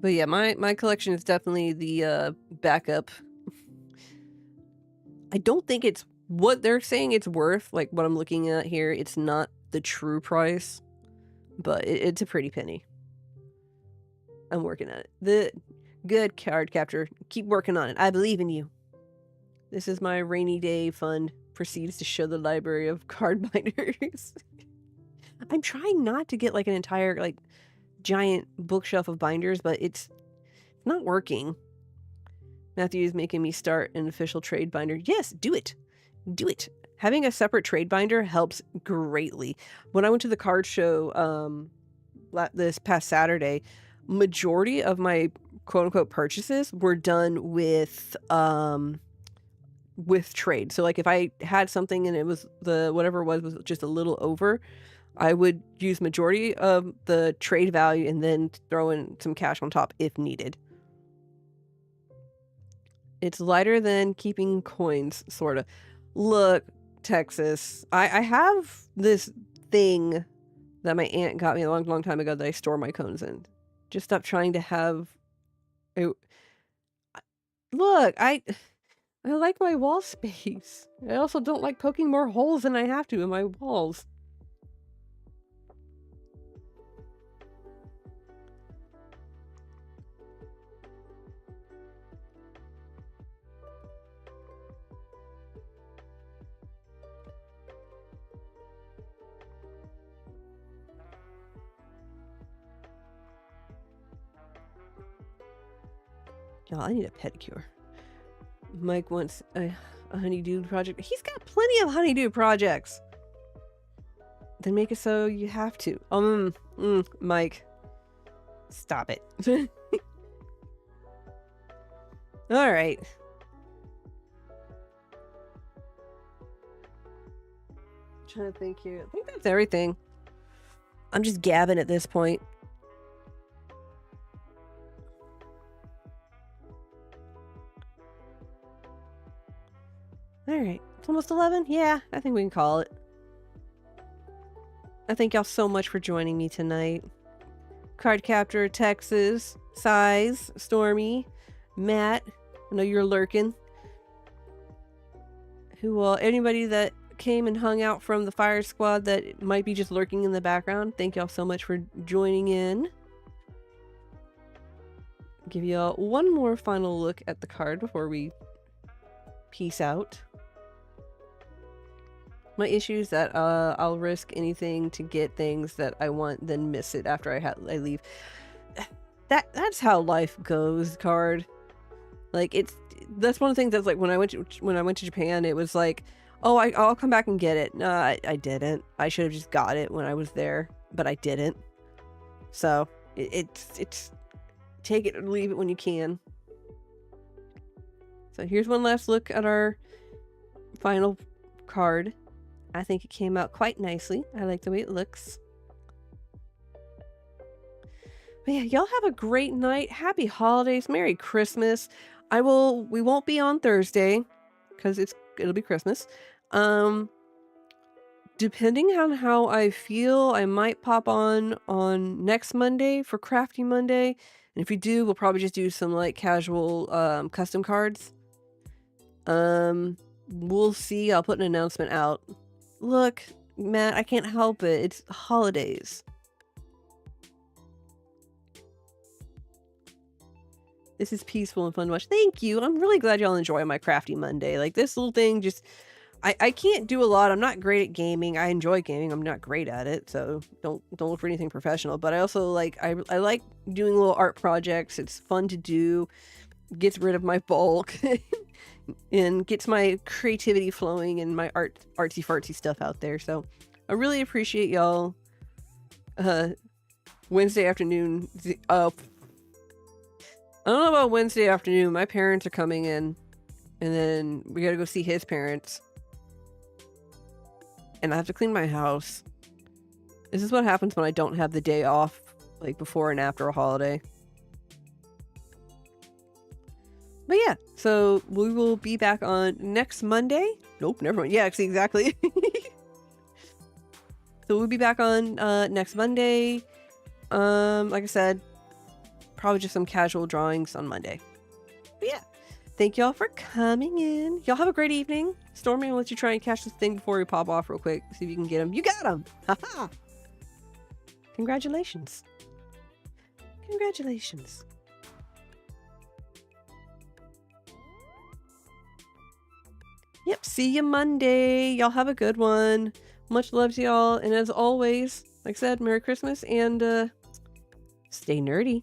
But yeah, my collection is definitely the backup. I don't think it's what they're saying it's worth, like what I'm looking at here. It's not the true price, but it's a pretty penny. I'm working at it. The good card capture. Keep working on it. I believe in you. This is my rainy day fund. Proceeds to show the library of card binders. I'm trying not to get like an entire like giant bookshelf of binders, but it's not working. Matthew is making me start an official trade binder. Yes, do it. Do it. Having a separate trade binder helps greatly. When I went to the card show this past Saturday, majority of my quote-unquote purchases were done with trade. So like if I had something and it was whatever it was just a little over, I would use majority of the trade value and then throw in some cash on top if needed. It's lighter than keeping coins, sort of. Look, Texas, I have this thing that my aunt got me a long time ago that I store my cones in. Just stop trying to have... Look, I like my wall space. I also don't like poking more holes than I have to in my walls. Y'all, I need a pedicure. Mike wants a honeydew project. He's got plenty of honeydew projects. Then make it so you have to. Mike. Stop it. Alright. Trying to think here. I think that's everything. I'm just gabbing at this point. Alright, it's almost 11? Yeah, I think we can call it. I thank y'all so much for joining me tonight. Card Captor, Texas, Size, Stormy, Matt, I know you're lurking. Anybody that came and hung out from the fire squad that might be just lurking in the background, thank y'all so much for joining in. Give y'all one more final look at the card before we peace out. My issue is that I'll risk anything to get things that I want, then miss it after I leave. That's how life goes, card. Like that's one of the things that's like when I went to Japan, it was like, oh, I'll come back and get it. No, I didn't. I should have just got it when I was there, but I didn't. So it's take it or leave it when you can. So here's one last look at our final card. I think it came out quite nicely. I like the way it looks. But yeah, y'all have a great night. Happy holidays. Merry Christmas. We won't be on Thursday because it'll be Christmas. Depending on how I feel, I might pop on next Monday for Crafty Monday. And if we do, we'll probably just do some like casual custom cards. We'll see. I'll put an announcement out. Look, Matt, I can't help it. It's holidays. This is peaceful and fun to watch. Thank you. I'm really glad y'all enjoy my Crafty Monday. Like this little thing just... I can't do a lot. I'm not great at gaming. I enjoy gaming. I'm not great at it, so don't look for anything professional. But I also like... I like doing little art projects. It's fun to do. Gets rid of my bulk. and gets my creativity flowing and my artsy fartsy stuff out there. So I really appreciate y'all. Wednesday afternoon. I don't know about Wednesday afternoon. My parents are coming in, and then we gotta go see his parents. And I have to clean my house. This is what happens when I don't have the day off, like before and after a holiday. But yeah, so we will be back on next Monday. Nope, never mind. Yeah, exactly. So we'll be back on next Monday. Like I said, probably just some casual drawings on Monday. But yeah, thank y'all for coming in. Y'all have a great evening. Stormy, I'll let you try and catch this thing before we pop off real quick. See if you can get him. You got him! Haha! Congratulations. Congratulations. Yep, see you Monday. Y'all have a good one. Much love to y'all. And as always, like I said, Merry Christmas and stay nerdy.